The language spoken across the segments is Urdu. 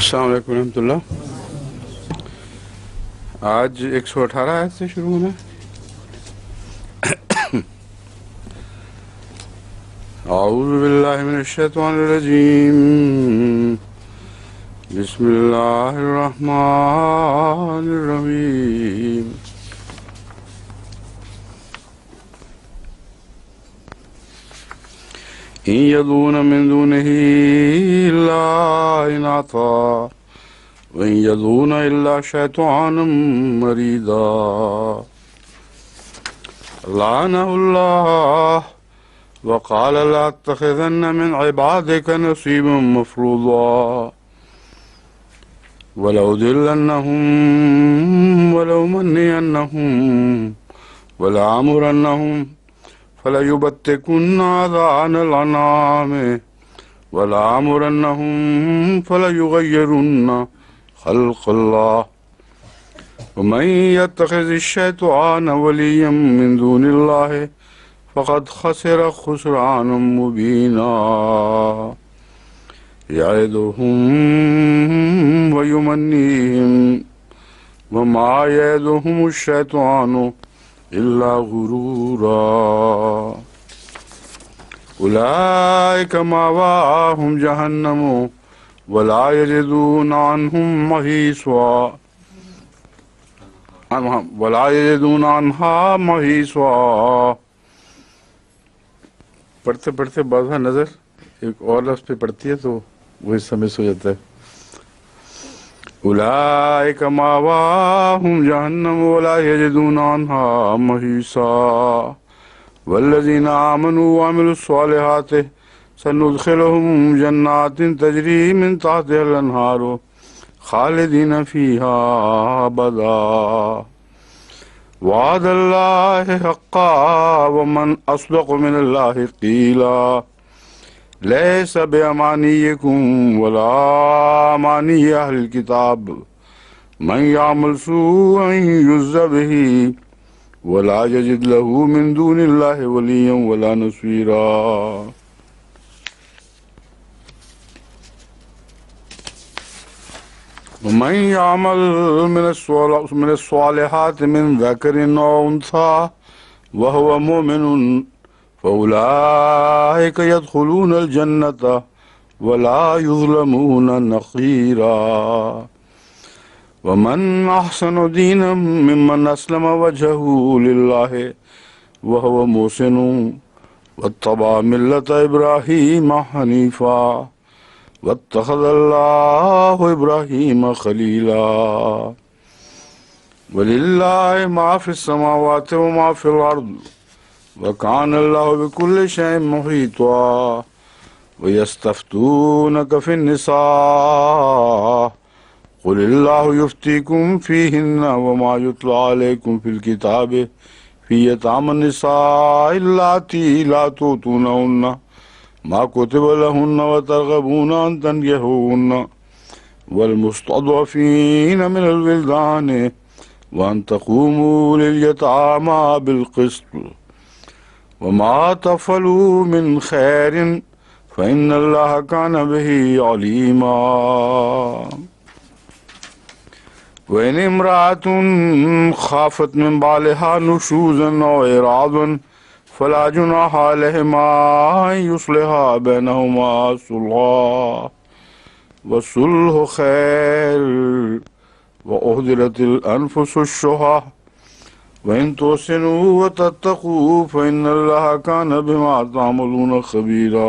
السلام علیکم ورحمۃ اللہ. آج 118 آیت سے شروع ہونا ہے. اعوذ باللہ من الشیطان الرجیم. بسم اللہ الرحمن الرحیم. إن يدعون من دونه إلا إناثا وإن يدعون إلا شيطانا مريدا لعنه الله وقال لأتخذن من عبادك نصيبا مفروضا ولأضلنهم ولأمنينهم ولآمرنهم فَلَيُبَتِّكُنَّ آذَانَ الْأَنْعَامِ وَلَآمُرَنَّهُمْ فَلَيُغَيِّرُنَّ خَلْقَ اللَّهِ وَمَنْ يَتَّخِذِ الشَّيْطَانَ وَلِيًّا مِنْ دُونِ اللَّهِ فَقَدْ خَسِرَ خُسْرَانًا مُبِينًا يَعِدُهُمْ وَيُمَنِّيهِمْ وَمَا يَعِدُهُمُ الشَّيْطَانُ إلا غرورا أولئك مأواهم جهنم ولا يجدون عنها محيصا. پڑھتے پڑھتے بعض نظر ایک اور لفظ پہ پڑھتی ہے تو وہ حصہ مس ہو جاتا ہے. اولئک مأواهم جہنم ولا یجدون عنها محیصا والذین آمنوا وعملوا الصالحات سندخلهم جنات تجری من تحتها الانہار خالدین فیہا ابدا وعد اللہ حقا ومن اصدق من اللہ قیلا ليس بأمانيكم ولا أماني أهل الكتاب من يعمل سوءا يجز به ولا يجد له من دون الله وليا ولا نصيرا. ومن يعمل من الصالحات من ذكر أو أنثى وهو مؤمن فأولئك يدخلون الجنة ولا يظلمون نقيرا. ومن أحسن دينا ممن أسلم وجهه لله وهو محسن واتبع ملة إبراهيم حنيفا واتخذ الله إبراهيم خليلا. ولله ما في السماوات وما في الأرض وَكَانَ اللَّهُ بِكُلِّ شَيْءٍ مُحِيطًا وَيَسْتَفْتُونَكَ فِي النِّسَاءِ قُلِ اللَّهُ يُفْتِيكُمْ فِيهِنَّ وَمَا يُتْلَى عَلَيْكُمْ فِي الْكِتَابِ فِي يَتَامَى النِّسَاءِ اللَّاتِي لَا تُؤْتُونَهُنَّ مَا كُتِبَ لَهُنَّ وَتَرْغَبُونَ أَن تَنكِحُوهُنَّ وَالْمُسْتَضْعَفِينَ مِنَ الْوِلْدَانِ وَأَن تَقُومُوا لِلْيَتَامَى بِالْقِسْطِ وما تفعلوا من خير فإن الله كان به عليما. وإن امرأة خافت من بعلها نشوزا أو إعراضا فلا جناح عليهما أن يصلحا بينهما صلحا والصلح خير وأحضرت الأنفس الشح وَإِن تُحْسِنُوا وَتَتَّقُوا فَإِنَّ اللَّهَ كَانَ بِمَا تَعْمَلُونَ خَبِيرًا.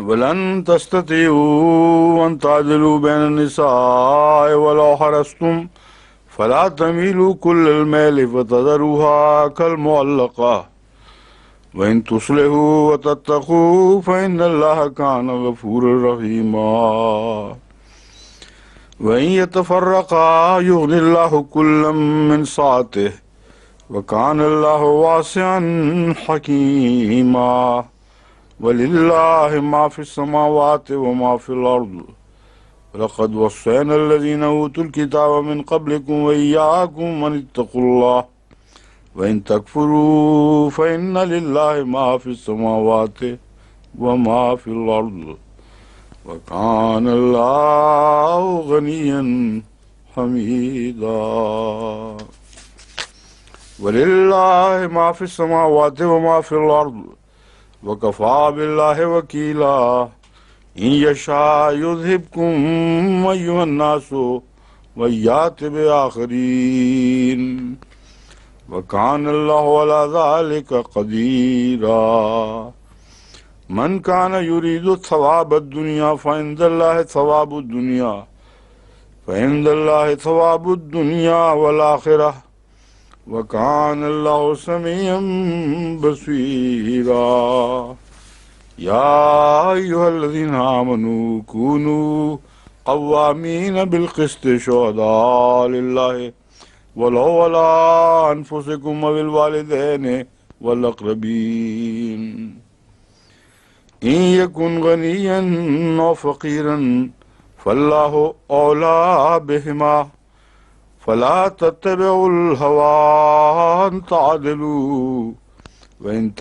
وَلَن تَسْتَطِيعُوا أَن تَعْدِلُوا بَيْنَ النِّسَاءِ وَلَوْ حَرَصْتُمْ فَلَا تَمِيلُوا كُلَّ الْمَيْلِ فَتَذَرُوهَا كَالْمُعَلَّقَةِ وَإِن تُصْلِحُوا وَتَتَّقُوا فَإِنَّ اللَّهَ كَانَ غَفُورًا رَحِيمًا. وَإِن يَتَفَرَّقَا يُغْنِ اللَّهُ كُلًّا مِّن سَعَتِهِ وَكَانَ اللَّهُ وَاسِعًا حَكِيمًا. وَلِلَّهِ مَا فِي السَّمَاوَاتِ وَمَا فِي الْأَرْضِ وَلَقَدْ وَصَّيْنَا الَّذِينَ أُوتُوا الْكِتَابَ مِن قَبْلِكُمْ وَإِيَّاكُمْ أَنِ اتَّقُوا اللَّهَ وَإِن تَكْفُرُوا فَإِنَّ لِلَّهِ مَا فِي السَّمَاوَاتِ وما في الأرض وكان الله غنيا حميدا ولله ما في السماوات وما في الأرض وكفى بالله وكيلا إن يشاء يذهبكم أيها الناس ويأت بآخرين وكان الله على ذلك قديرا من كان يريد ثواب الدنيا فعند الله ثواب الدنيا والآخرة وكان الله سميعا بصيرا يا أيها الذين آمنوا كونوا قوامين بالقسط شهداء لله ولو على أنفسكم وبالوالدين والأقربين إن يكن غنيا أو فقيرا فالله أولى بهما فلا تتبعوا الهوى أن تعدلوا وإن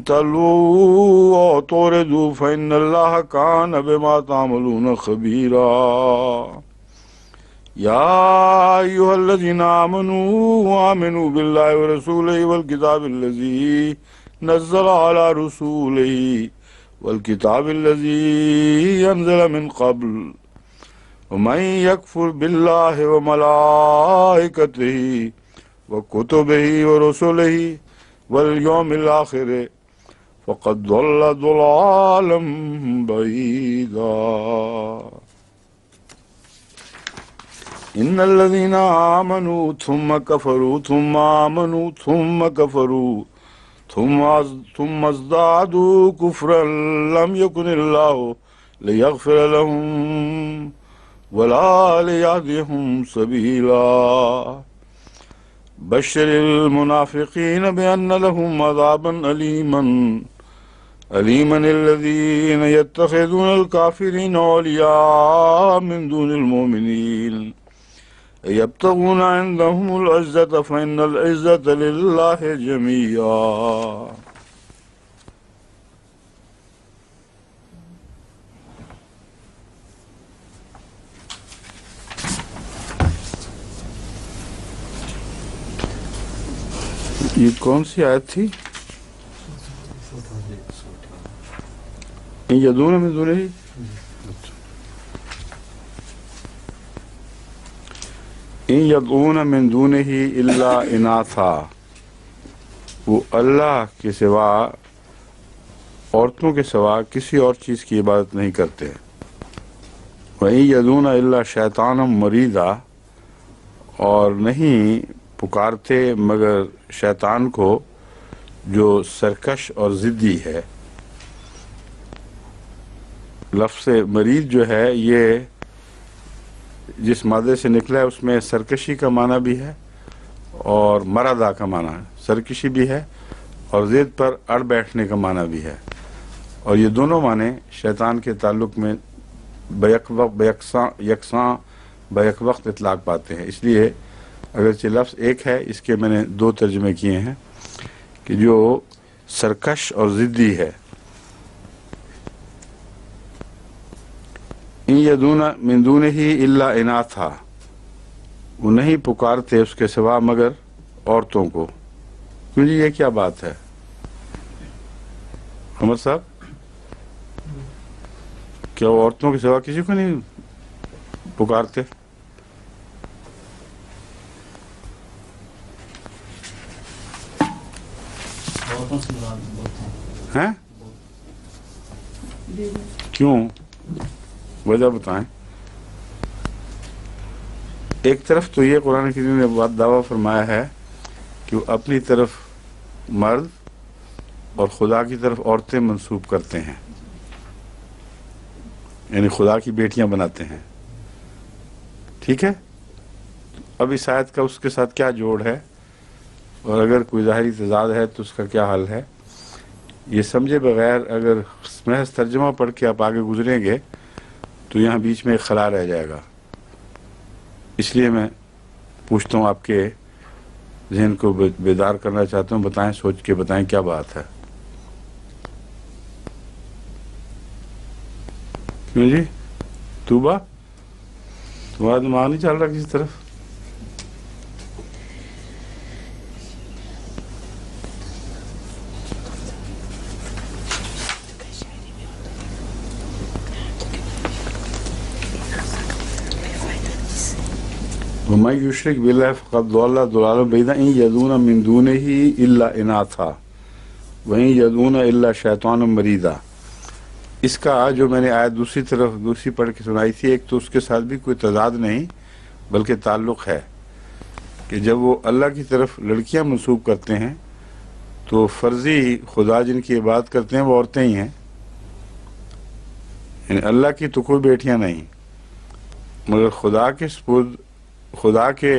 تلووا أو تعرضوا فإن الله كان بما تعملون خبيرا يا أيها الذين آمنوا بالله ورسوله والكتاب الذي نزل على رسوله والكتاب الذي أنزل من قبل ومن يكفر بالله وملائكته وكتبه ورسله واليوم الآخر فقد ضل ضلالا بعيدا إن الذين آمنوا ثم كفروا ثم آمنوا ثم كفروا ثم ازدادوا كفرا لم يكن الله ليغفر لهم ولا ليهديهم سبيلا بشر المنافقين بأن لهم عذابا أليما الذين يتخذون الكافرين أولياء من دون المؤمنين يبتغون عندهم العزة فإن العزة لله جميعا یہ کون سی آیت تھی؟ یدون من دونہ ان یدعون من دونہ الا اناثا، وہ اللہ کے سوا، عورتوں کے سوا کسی اور چیز کی عبادت نہیں کرتے. وَإِن يَدْعُونَ إِلَّا شَيْطَانًا مَرِيدًا، اور نہیں پکارتے مگر شیطان کو جو سرکش اور ضدی ہے. لفظ مرید جو ہے یہ جس مادے سے نکلا ہے اس میں سرکشی کا معنی بھی ہے اور مردا کا معنی ہے. سرکشی بھی ہے اور ضد پر اڑ بیٹھنے کا معنی بھی ہے، اور یہ دونوں معنی شیطان کے تعلق میں یکساں بیک وقت اطلاق پاتے ہیں. اس لیے اگرچہ لفظ ایک ہے، اس کے میں نے دو ترجمے کیے ہیں کہ جو سرکش اور ضدی ہے. ان یدون من دونہ الا اناثا، وہ نہیں پکارتے اس کے سوا مگر عورتوں کو. کیوں جی یہ کیا بات ہے عمر صاحب؟ کیا وہ عورتوں کے سوا کسی کو نہیں پکارتے؟ ہیں؟ کیوں؟ وجہ بتائیں. ایک طرف تو یہ قرآن کریم نے بات دعویٰ فرمایا ہے کہ وہ اپنی طرف مرد اور خدا کی طرف عورتیں منسوب کرتے ہیں، یعنی خدا کی بیٹیاں بناتے ہیں. ٹھیک ہے، اب اس آیت کا اس کے ساتھ کیا جوڑ ہے، اور اگر کوئی ظاہری تضاد ہے تو اس کا کیا حل ہے، یہ سمجھے بغیر اگر محض ترجمہ پڑھ کے آپ آگے گزریں گے تو یہاں بیچ میں ایک خلا رہ جائے گا. اس لیے میں پوچھتا ہوں، آپ کے ذہن کو بیدار کرنا چاہتا ہوں. بتائیں، سوچ کے بتائیں کیا بات ہے. کیوں جی توبہ تمہارا دماغ نہیں چل رہا کسی طرف؟ وَمَن يُشْرِكْ بِاللَّهِ فَقَدْ ضَلَّ ضَلَالًا بَعِيدًا إِن يَدْعُونَ مِن دُونِهِ إِلَّا إِنَاثًا وَإِن يَدْعُونَ إِلَّا شَيْطَانًا مَرِيدًا۔ اس کا جو میں نے آیت دوسری پڑھ کے سنائی تھی، ایک تو اس کے ساتھ بھی کوئی تضاد نہیں بلکہ تعلق ہے کہ جب وہ اللہ کی طرف لڑکیاں منسوب کرتے ہیں تو فرضی خدا جن کی عبادت کرتے ہیں وہ عورتیں ہی ہیں، یعنی اللہ کی تو کوئی بیٹیاں نہیں، مگر خدا کے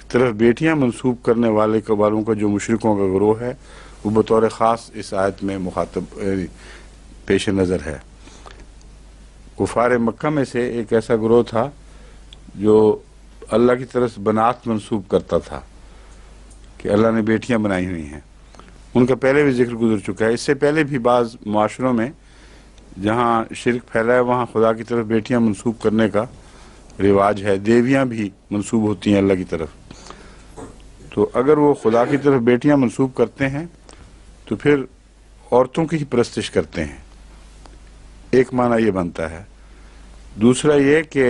طرف بیٹیاں منسوب کرنے والوں کا جو مشرکوں کا گروہ ہے وہ بطور خاص اس آیت میں مخاطب پیش نظر ہے۔ کفار مکہ میں سے ایک ایسا گروہ تھا جو اللہ کی طرف بنات منسوب کرتا تھا کہ اللہ نے بیٹیاں بنائی ہوئی ہیں، ان کا پہلے بھی ذکر گزر چکا ہے۔ اس سے پہلے بھی بعض معاشروں میں جہاں شرک پھیلا ہے وہاں خدا کی طرف بیٹیاں منسوب کرنے کا رواج ہے، دیویاں بھی منسوب ہوتی ہیں اللہ کی طرف۔ تو اگر وہ خدا کی طرف بیٹیاں منسوب کرتے ہیں تو پھر عورتوں کی ہی پرستش کرتے ہیں، ایک معنی یہ بنتا ہے۔ دوسرا یہ کہ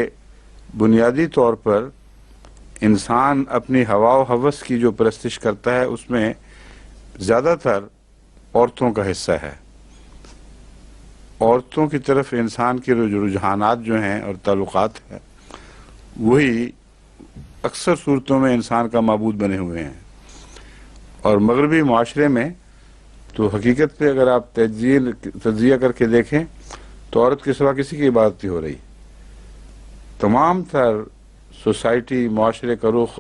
بنیادی طور پر انسان اپنی ہوا و ہوس کی جو پرستش کرتا ہے اس میں زیادہ تر عورتوں کا حصہ ہے۔ عورتوں کی طرف انسان کے رجحانات جو ہیں اور تعلقات ہیں وہی اکثر صورتوں میں انسان کا معبود بنے ہوئے ہیں۔ اور مغربی معاشرے میں تو حقیقت پہ اگر آپ تجزیہ کر کے دیکھیں تو عورت کے سوا کسی کی عبادت نہیں ہو رہی۔ تمام تر سوسائٹی، معاشرے کا رخ،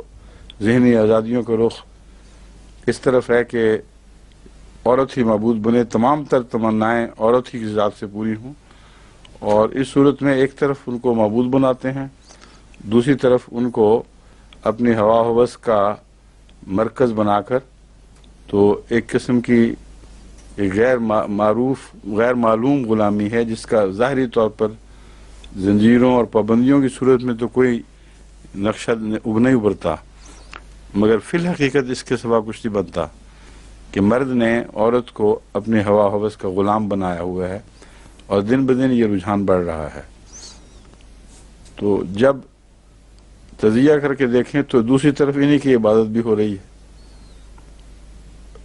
ذہنی آزادیوں کا رخ اس طرف ہے کہ عورت ہی معبود بنے، تمام تر تمنائیں عورت ہی کی ذات سے پوری ہوں، اور اس صورت میں ایک طرف ان کو معبود بناتے ہیں، دوسری طرف ان کو اپنی ہوا ہوس کا مرکز بنا کر تو ایک قسم کی غیر معلوم غلامی ہے جس کا ظاہری طور پر زنجیروں اور پابندیوں کی صورت میں تو کوئی نقشہ نہیں ابھرتا، مگر فی الحقیقت اس کے سوا کچھ نہیں بنتا کہ مرد نے عورت کو اپنی ہوا ہوس کا غلام بنایا ہوا ہے، اور دن بدن یہ رجحان بڑھ رہا ہے۔ تو جب تجزیہ کر کے دیکھیں تو دوسری طرف انہی کی عبادت بھی ہو رہی ہے،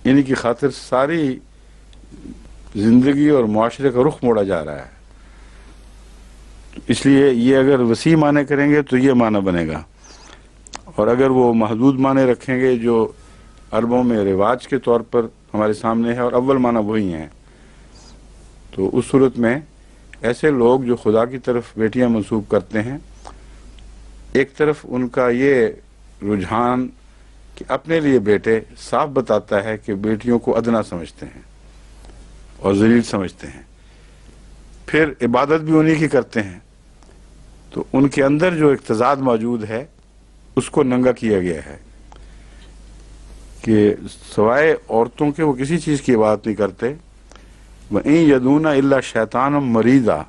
انہی کی خاطر ساری زندگی اور معاشرے کا رخ موڑا جا رہا ہے۔ اس لیے یہ اگر وسیع معنی کریں گے تو یہ معنی بنے گا، اور اگر وہ محدود معنی رکھیں گے جو عربوں میں رواج کے طور پر ہمارے سامنے ہے اور اول معنی وہی ہیں، تو اس صورت میں ایسے لوگ جو خدا کی طرف بیٹیاں منسوب کرتے ہیں، ایک طرف ان کا یہ رجحان کہ اپنے لیے بیٹے صاف بتاتا ہے کہ بیٹیوں کو ادنا سمجھتے ہیں اور ذلیل سمجھتے ہیں، پھر عبادت بھی انہی کی کرتے ہیں، تو ان کے اندر جو ایک تضاد موجود ہے اس کو ننگا کیا گیا ہے کہ سوائے عورتوں کے وہ کسی چیز کی عبادت نہیں کرتے۔ وَإِن يَدْعُونَ إِلَّا شَيْطَانًا مَرِيدًا،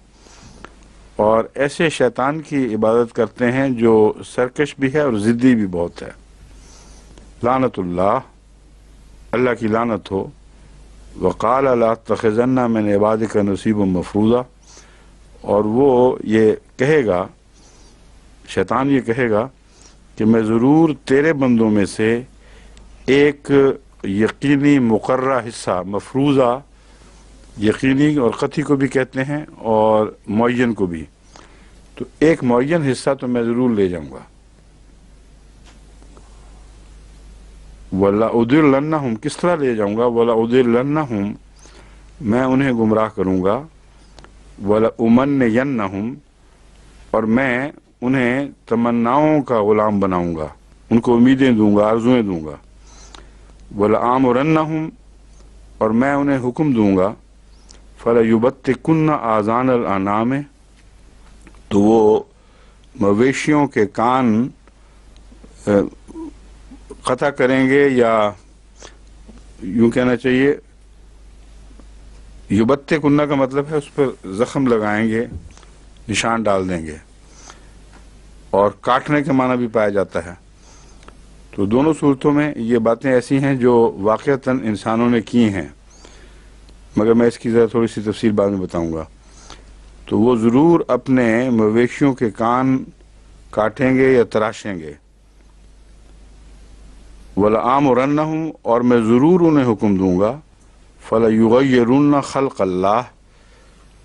اور ایسے شیطان کی عبادت کرتے ہیں جو سرکش بھی ہے اور ضدی بھی بہت ہے۔ لعنت اللہ، اللہ کی لعنت ہو۔ وَقَالَ لَأَتَّخِذَنَّ مِنْ عِبَادِكَ نَصِيبًا مَفْرُوضًا، اور وہ یہ کہے گا، شیطان یہ کہے گا کہ میں ضرور تیرے بندوں میں سے ایک یقینی مقررہ حصہ، مفروضہ یقینی اور قطعی کو بھی کہتے ہیں اور معین کو بھی، تو ایک معین حصہ تو میں ضرور لے جاؤں گا۔ وَلَأُضِلَّنَّهُمْ، کس طرح لے جاؤں گا؟ وَلَأُضِلَّنَّهُمْ، میں انہیں گمراہ کروں گا۔ وَلَأُمَنِّيَنَّهُمْ، اور میں انہیں تمناؤں کا غلام بناؤں گا، ان کو امیدیں دوں گا، آرزویں دوں گا۔ وَلَآمُرَنَّهُمْ، اور میں انہیں حکم دوں گا۔ فَلَيُبَتِّكُنَّ آذَانَ الْأَنْعَامِ، تو وہ مویشیوں کے کان قطع کریں گے، یا یوں کہنا چاہیے یبتِّكُنَّ کا مطلب ہے اس پر زخم لگائیں گے، نشان ڈال دیں گے، اور کاٹنے کا معنی بھی پایا جاتا ہے۔ تو دونوں صورتوں میں یہ باتیں ایسی ہیں جو واقعتاً انسانوں نے کی ہیں، مگر میں اس کی ذرا تھوڑی سی تفصیل بعد میں بتاؤں گا۔ تو وہ ضرور اپنے مویشیوں کے کان کاٹیں گے یا تراشیں گے۔ وَلَآمُرَنَّهُمْ، اور میں ضرور انہیں حکم دوں گا، فَلَيُغَيِّرُنَّ خَلْقَ اللَّهِ،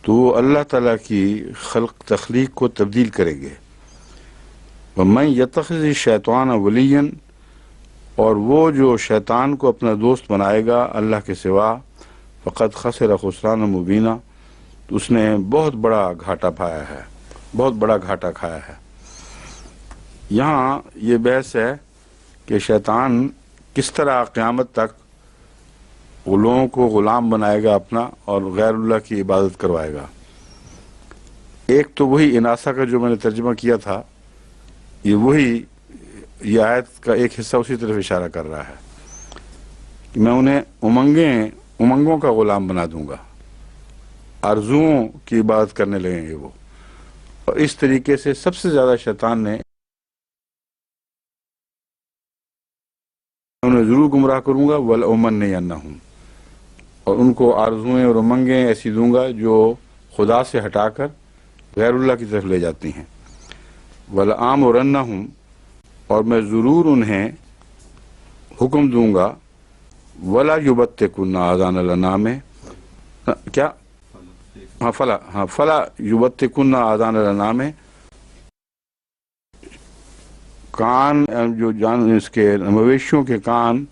تو وہ اللہ تعالیٰ کی تخلیق کو تبدیل کریں گے۔ وَمَن يَتَّخِذِ الشَّيْطَانَ وَلِيًّا، اور وہ جو شیطان کو اپنا دوست بنائے گا اللہ کے سوا، فَقَدْ خَسِرَ خُسْرَانًا مُبِينًا، تو اس نے بہت بڑا گھاٹا پایا ہے، بہت بڑا گھاٹا کھایا ہے۔ یہاں یہ بحث ہے کہ شیطان کس طرح قیامت تک لوگوں کو غلام بنائے گا اپنا، اور غیر اللہ کی عبادت کروائے گا۔ ایک تو وہی اناسا کا جو میں نے ترجمہ کیا تھا، یہ آیت کا ایک حصہ اسی طرف اشارہ کر رہا ہے کہ میں انہیں امنگوں کا غلام بنا دوں گا، آرزوؤں کی عبادت کرنے لگیں گے وہ، اور اس طریقے سے سب سے زیادہ شیطان نے انہیں ضرور گمراہ کروں گا، وَلَأُمَنِّيَنَّهُمْ، اور ان کو آرزویں اور امنگیں ایسی دوں گا جو خدا سے ہٹا کر غیر اللہ کی طرف لے جاتی ہیں۔ وَلَآمُرَنَّهُمْ، اور میں ضرور انہیں حکم دوں گا، وَلَا يُبَتِّكُنَّ آذَانَ الْأَنْعَامِ، کیا فَلَا يُبَتِّكُنَّ آذَانَ الْأَنْعَامِ، کان جو اس کے مویشیوں کے کان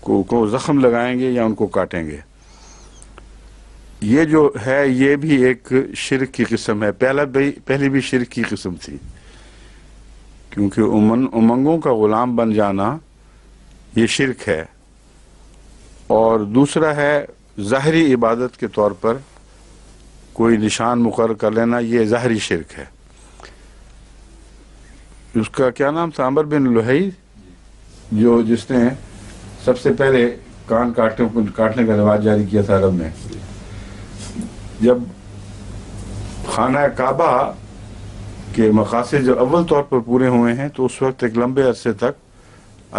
کو زخم لگائیں گے یا ان کو کاٹیں گے۔ یہ جو ہے یہ بھی ایک شرک کی قسم ہے، پہلی بھی شرک کی قسم تھی، کیونکہ امنگوں کا غلام بن جانا یہ شرک ہے، اور دوسرا ہے ظاہری عبادت کے طور پر کوئی نشان مقرر کر لینا، یہ ظاہری شرک ہے۔ اس کا کیا نام تھا؟ عمر بن لوہی، جس نے سب سے پہلے کان کاٹنے کا رواج جاری کیا تھا عرب میں۔ جب خانہ کعبہ کے مقاصد جب اول طور پر پورے ہوئے ہیں، تو اس وقت ایک لمبے عرصے تک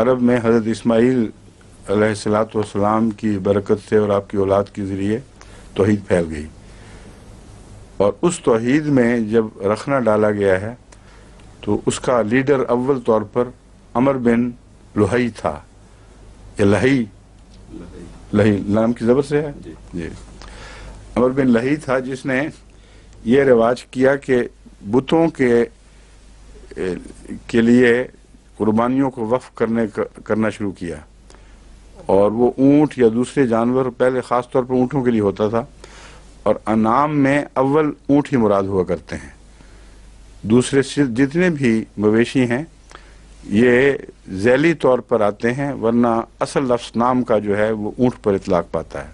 عرب میں حضرت اسماعیل علیہ السلام کی برکت سے اور آپ کی اولاد کے ذریعے توحید پھیل گئی، اور اس توحید میں جب رخنہ ڈالا گیا ہے تو اس کا لیڈر اول طور پر عمر بن لوہی تھا، یا لہی نام کی زبر سے ہے جی، عمر بن لہی تھا، جس نے یہ رواج کیا کہ بتوں کے لیے قربانیوں کو وقف کرنا شروع کیا، اور وہ اونٹ یا دوسرے جانور، پہلے خاص طور پر اونٹوں کے لیے ہوتا تھا، اور انعام میں اول اونٹ ہی مراد ہوا کرتے ہیں، دوسرے جتنے بھی مویشی ہیں یہ ذیلی طور پر آتے ہیں، ورنہ اصل لفظ نام کا جو ہے وہ اونٹ پر اطلاق پاتا ہے۔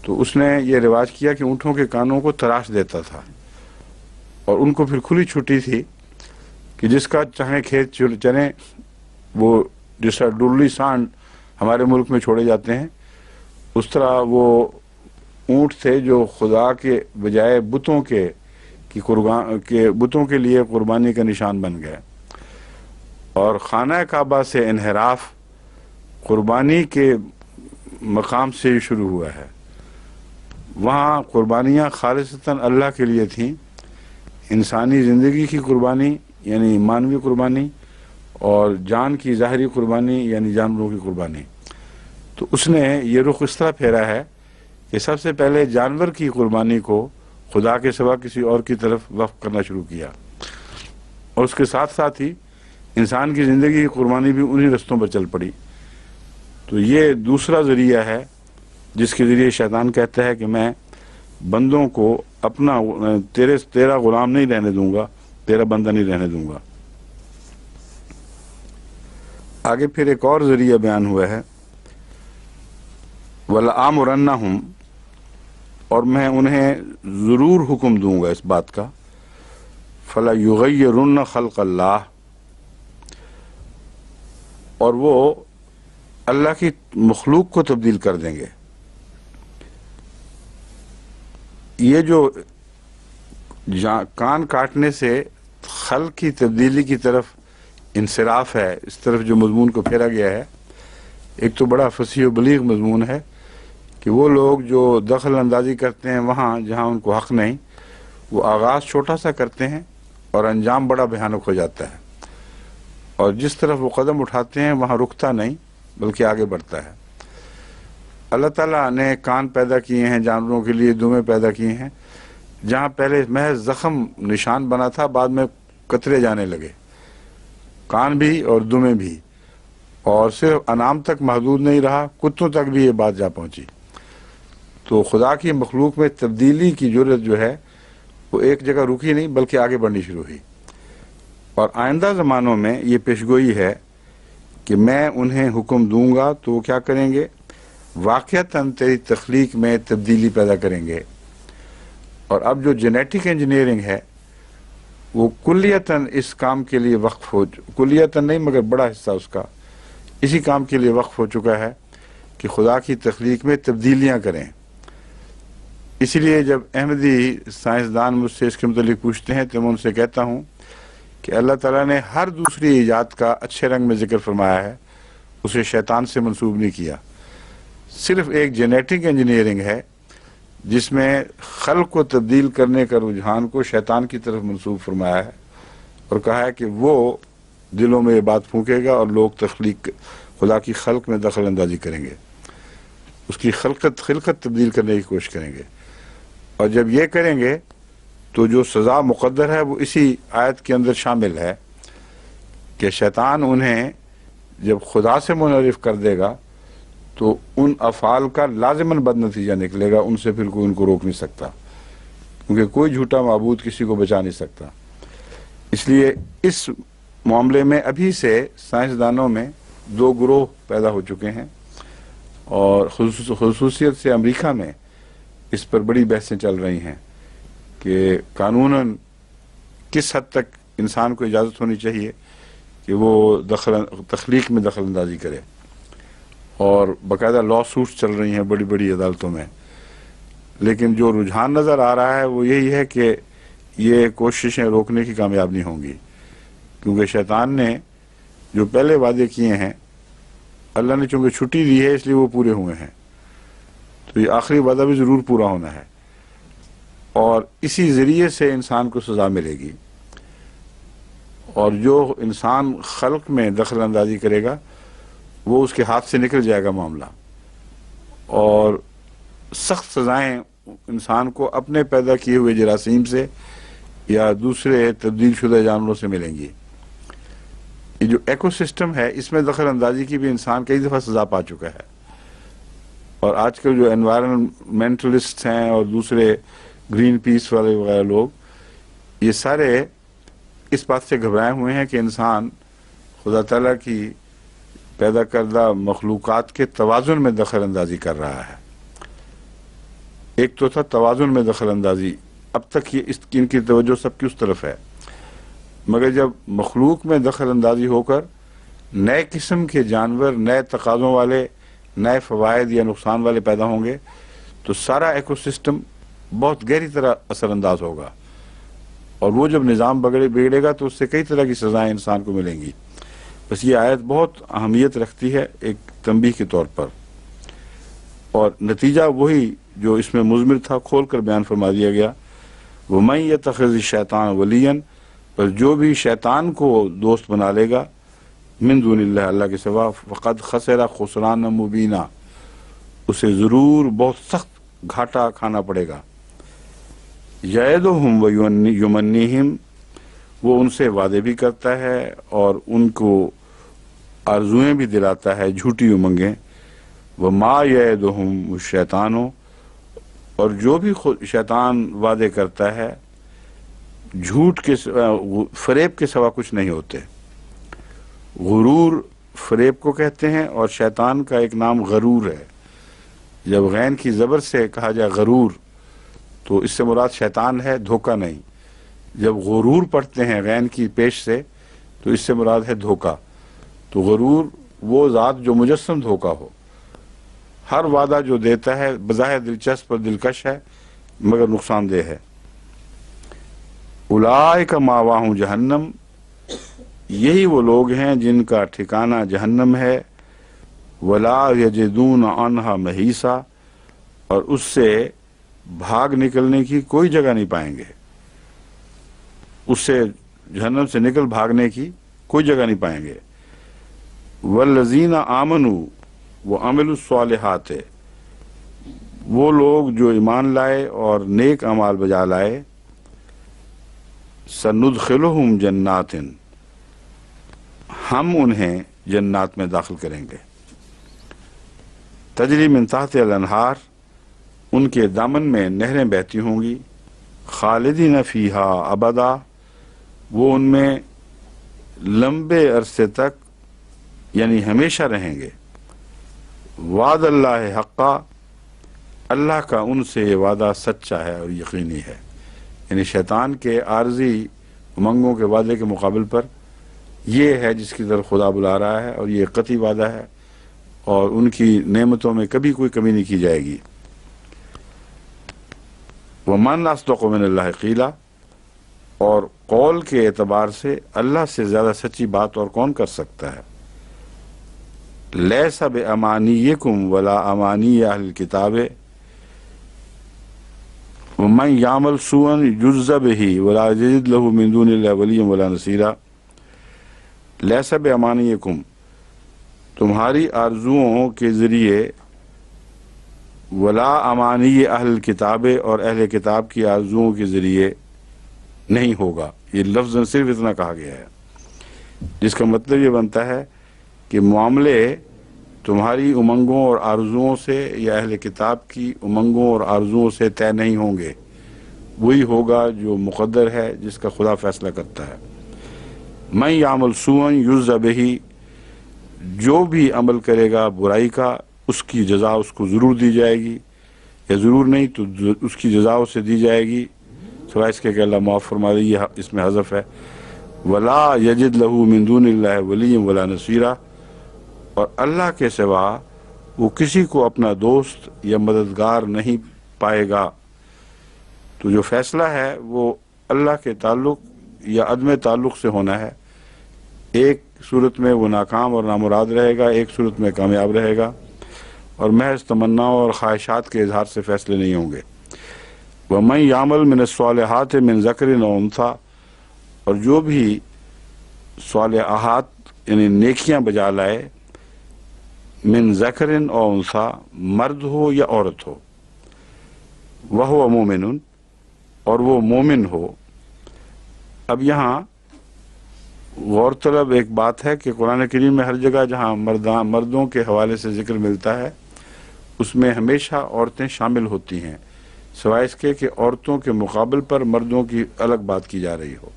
تو اس نے یہ رواج کیا کہ اونٹوں کے کانوں کو تراش دیتا تھا، اور ان کو پھر کھلی چھٹی تھی کہ جس کا چاہے کھیت چریں، وہ جس طرح ڈرلی سانڈ ہمارے ملک میں چھوڑے جاتے ہیں، اس طرح وہ اونٹ تھے جو خدا کے بجائے بتوں کے لیے قربانی کا نشان بن گئے۔ اور خانہ کعبہ سے انحراف قربانی کے مقام سے شروع ہوا ہے۔ وہاں قربانیاں خالصتاً اللہ کے لیے تھیں، انسانی زندگی کی قربانی یعنی مانوی قربانی، اور جان کی ظاہری قربانی یعنی جانوروں کی قربانی۔ تو اس نے یہ رخ اس طرح پھیرا ہے کہ سب سے پہلے جانور کی قربانی کو خدا کے سوا کسی اور کی طرف وقف کرنا شروع کیا، اور اس کے ساتھ ساتھ ہی انسان کی زندگی کی قربانی بھی انہی رستوں پر چل پڑی۔ تو یہ دوسرا ذریعہ ہے جس کے ذریعے شیطان کہتا ہے کہ میں بندوں کو اپنا تیرا غلام نہیں رہنے دوں گا، تیرا بندہ نہیں رہنے دوں گا۔ آگے پھر ایک اور ذریعہ بیان ہوا ہے، وَلَآمُرَنَّهُمْ، اور میں انہیں ضرور حکم دوں گا اس بات کا، فَلَيُغَيِّرُنَّ خَلْقَ اللَّهِ، اور وہ اللہ کی مخلوق کو تبدیل کر دیں گے۔ یہ جو کان کاٹنے سے خلق کی تبدیلی کی طرف انصراف ہے، اس طرف جو مضمون کو پھیرا گیا ہے، ایک تو بڑا فصیح و بلیغ مضمون ہے کہ وہ لوگ جو دخل اندازی کرتے ہیں وہاں جہاں ان کو حق نہیں، وہ آغاز چھوٹا سا کرتے ہیں اور انجام بڑا بھیانک ہو جاتا ہے، اور جس طرف وہ قدم اٹھاتے ہیں وہاں رکتا نہیں بلکہ آگے بڑھتا ہے۔ اللہ تعالیٰ نے کان پیدا کیے ہیں جانوروں کے لیے، دمیں پیدا کیے ہیں، جہاں پہلے محض زخم نشان بنا تھا بعد میں قطرے جانے لگے، کان بھی اور دمیں بھی، اور صرف انعام تک محدود نہیں رہا، کتوں تک بھی یہ بات جا پہنچی۔ تو خدا کی مخلوق میں تبدیلی کی جرت جو ہے وہ ایک جگہ رکی نہیں بلکہ آگے بڑھنی شروع ہوئی، اور آئندہ زمانوں میں یہ پیشگوئی ہے کہ میں انہیں حکم دوں گا تو وہ کیا کریں گے؟ واقعتاً تیری تخلیق میں تبدیلی پیدا کریں گے۔ اور اب جو جینیٹک انجینئرنگ ہے وہ کلیتاً اس کام کے لیے وقف ہو، کلیتاً نہیں مگر بڑا حصہ اس کا اسی کام کے لیے وقف ہو چکا ہے کہ خدا کی تخلیق میں تبدیلیاں کریں۔ اسی لیے جب احمدی سائنسدان مجھ سے اس کے متعلق پوچھتے ہیں تو میں ان سے کہتا ہوں کہ اللہ تعالیٰ نے ہر دوسری ایجاد کا اچھے رنگ میں ذکر فرمایا ہے، اسے شیطان سے منسوب نہیں کیا۔ صرف ایک جینیٹک انجینئرنگ ہے جس میں خلق کو تبدیل کرنے کا رجحان کو شیطان کی طرف منسوب فرمایا ہے، اور کہا ہے کہ وہ دلوں میں یہ بات پھونکے گا اور لوگ تخلیق خدا کی خلق میں دخل اندازی کریں گے، اس کی خلقت تبدیل کرنے کی کوشش کریں گے، اور جب یہ کریں گے تو جو سزا مقدر ہے وہ اسی آیت کے اندر شامل ہے کہ شیطان انہیں جب خدا سے منحرف کر دے گا تو ان افعال کا لازماً بد نتیجہ نکلے گا، ان سے پھر کوئی ان کو روک نہیں سکتا، کیونکہ کوئی جھوٹا معبود کسی کو بچا نہیں سکتا۔ اس لیے اس معاملے میں ابھی سے سائنسدانوں میں دو گروہ پیدا ہو چکے ہیں، اور خصوصیت سے امریکہ میں اس پر بڑی بحثیں چل رہی ہیں کہ قانوناً کس حد تک انسان کو اجازت ہونی چاہیے کہ وہ تخلیق میں دخل اندازی کرے، اور باقاعدہ لا سوٹس چل رہی ہیں بڑی بڑی عدالتوں میں۔ لیکن جو رجحان نظر آ رہا ہے وہ یہی ہے کہ یہ کوششیں روکنے کی کامیاب نہیں ہوں گی، کیونکہ شیطان نے جو پہلے وعدے کیے ہیں اللہ نے چونکہ چھٹی دی ہے اس لیے وہ پورے ہوئے ہیں، تو یہ آخری وعدہ بھی ضرور پورا ہونا ہے، اور اسی ذریعے سے انسان کو سزا ملے گی، اور جو انسان خلق میں دخل اندازی کرے گا وہ اس کے ہاتھ سے نکل جائے گا معاملہ، اور سخت سزائیں انسان کو اپنے پیدا کیے ہوئے جراثیم سے یا دوسرے تبدیل شدہ جانوروں سے ملیں گی۔ یہ جو ایکو سسٹم ہے اس میں دخل اندازی کی بھی انسان کئی دفعہ سزا پا چکا ہے، اور آج کل جو انوائرمنٹلسٹ ہیں اور دوسرے گرین پیس والے وغیرہ لوگ یہ سارے اس بات سے گھبرائے ہوئے ہیں کہ انسان خدا تعالیٰ کی پیدا کردہ مخلوقات کے توازن میں دخل اندازی کر رہا ہے۔ ایک تو تھا توازن میں دخل اندازی، اب تک یہ ان کی توجہ سب کی اس طرف ہے، مگر جب مخلوق میں دخل اندازی ہو کر نئے قسم کے جانور نئے تقاضوں والے نئے فوائد یا نقصان والے پیدا ہوں گے تو سارا ایکو سسٹم بہت گہری طرح اثر انداز ہوگا، اور وہ جب نظام بگڑے گا تو اس سے کئی طرح کی سزائیں انسان کو ملیں گی۔ بس یہ آیت بہت اہمیت رکھتی ہے ایک تنبیہ کے طور پر، اور نتیجہ وہی جو اس میں مضمر تھا کھول کر بیان فرما دیا گیا، وَمَن يَتَّخِذِ الشَّيْطَانَ وَلِيًّا، پر جو بھی شیطان کو دوست بنا لے گا من دون اللہ، اللہ کے سوا، فقد خسر خسرانا مبینہ، اسے ضرور بہت سخت گھاٹا کھانا پڑے گا۔ یعدہم ویمنیہم، وہ ان سے وعدے بھی کرتا ہے اور ان کو آرزویں بھی دلاتا ہے، جھوٹی امنگیں۔ وما یعدہم الشیطان، اور جو بھی شیطان وعدے کرتا ہے جھوٹ کے فریب کے سوا کچھ نہیں ہوتے۔ غرور فریب کو کہتے ہیں، اور شیطان کا ایک نام غرور ہے۔ جب غین کی زبر سے کہا جائے غرور تو اس سے مراد شیطان ہے، دھوکہ نہیں۔ جب غرور پڑھتے ہیں غین کی پیش سے تو اس سے مراد ہے دھوکہ۔ تو غرور وہ ذات جو مجسم دھوکہ ہو، ہر وعدہ جو دیتا ہے بظاہر دلچسپ اور دلکش ہے مگر نقصان دہ ہے۔ اولئک مأواہم جہنم، یہی وہ لوگ ہیں جن کا ٹھکانہ جہنم ہے، ولا یجدون عنہا محیصا، اور اس سے بھاگ نکلنے کی کوئی جگہ نہیں پائیں گے، اس سے جہنم سے نکل بھاگنے کی کوئی جگہ نہیں پائیں گے۔ والذین آمنوا وعملوا الصالحات، وہ لوگ جو ایمان لائے اور نیک اعمال بجا لائے، سندخلہم جنات، ہم انہیں جنات میں داخل کریں گے، تجری من تحت الانہار، ان کے دامن میں نہریں بہتی ہوں گی، خالدین فیہا ابدا، وہ ان میں لمبے عرصے تک یعنی ہمیشہ رہیں گے۔ وعد اللہ حقا، اللہ کا ان سے یہ وعدہ سچا ہے اور یقینی ہے، یعنی شیطان کے عارضی امنگوں کے وعدے کے مقابل پر یہ ہے جس کی طرف خدا بلا رہا ہے، اور یہ قطعی وعدہ ہے، اور ان کی نعمتوں میں کبھی کوئی کمی نہیں کی جائے گی۔ ومن اصدق من اللہ قیلا، اور قول کے اعتبار سے اللہ سے زیادہ سچی بات اور کون کر سکتا ہے۔ لیس بامانیکم ولا امانی اہل الکتاب، ومن یعمل سوءا یجز بہ ولا یجد لہ من دون اللہ ولیا ولا نصیرا۔ لیس بامانیکم، تمہاری آرزوؤں کے ذریعے، ولا امانی اہل کتاب، اور اہل کتاب کی آرزوؤں کے ذریعے نہیں ہوگا۔ یہ لفظ صرف اتنا کہا گیا ہے، جس کا مطلب یہ بنتا ہے کہ معاملے تمہاری امنگوں اور آرزوؤں سے یا اہل کتاب کی امنگوں اور آرزوؤں سے طے نہیں ہوں گے، وہی ہوگا جو مقدر ہے، جس کا خدا فیصلہ کرتا ہے۔ من یعمل سوءا یجز بہ، جو بھی عمل کرے گا برائی کا، اس کی جزا اس کو ضرور دی جائے گی، یا ضرور نہیں تو اس کی جزا اسے دی جائے گی، سوائے اس کے کہ اللہ معاف فرما دے، یہ اس میں حذف ہے۔ ولا یجد لہ من دون اللہ ولیا ولا نصیرا، اور اللہ کے سوا وہ کسی کو اپنا دوست یا مددگار نہیں پائے گا۔ تو جو فیصلہ ہے وہ اللہ کے تعلق یا عدم تعلق سے ہونا ہے، ایک صورت میں وہ ناکام اور نامراد رہے گا، ایک صورت میں کامیاب رہے گا، اور محض تمناؤں اور خواہشات کے اظہار سے فیصلے نہیں ہوں گے۔ وَمَن يَعْمَلْ مِنَ الصَّالِحَاتِ مِن ذَكَرٍ أَوْ أُنثَىٰ، اور جو بھی صالحات یعنی نیکیاں بجا لائے، من ذکرن او انثیٰ، مرد ہو یا عورت ہو، وَهُوَ مُؤْمِنٌ، اور وہ مومن ہو۔ اب یہاں غور طلب ایک بات ہے کہ قرآن کریم میں ہر جگہ جہاں مردوں کے حوالے سے ذکر ملتا ہے، اس میں ہمیشہ عورتیں شامل ہوتی ہیں، سوائے اس کے کہ عورتوں کے مقابل پر مردوں کی الگ بات کی جا رہی ہو۔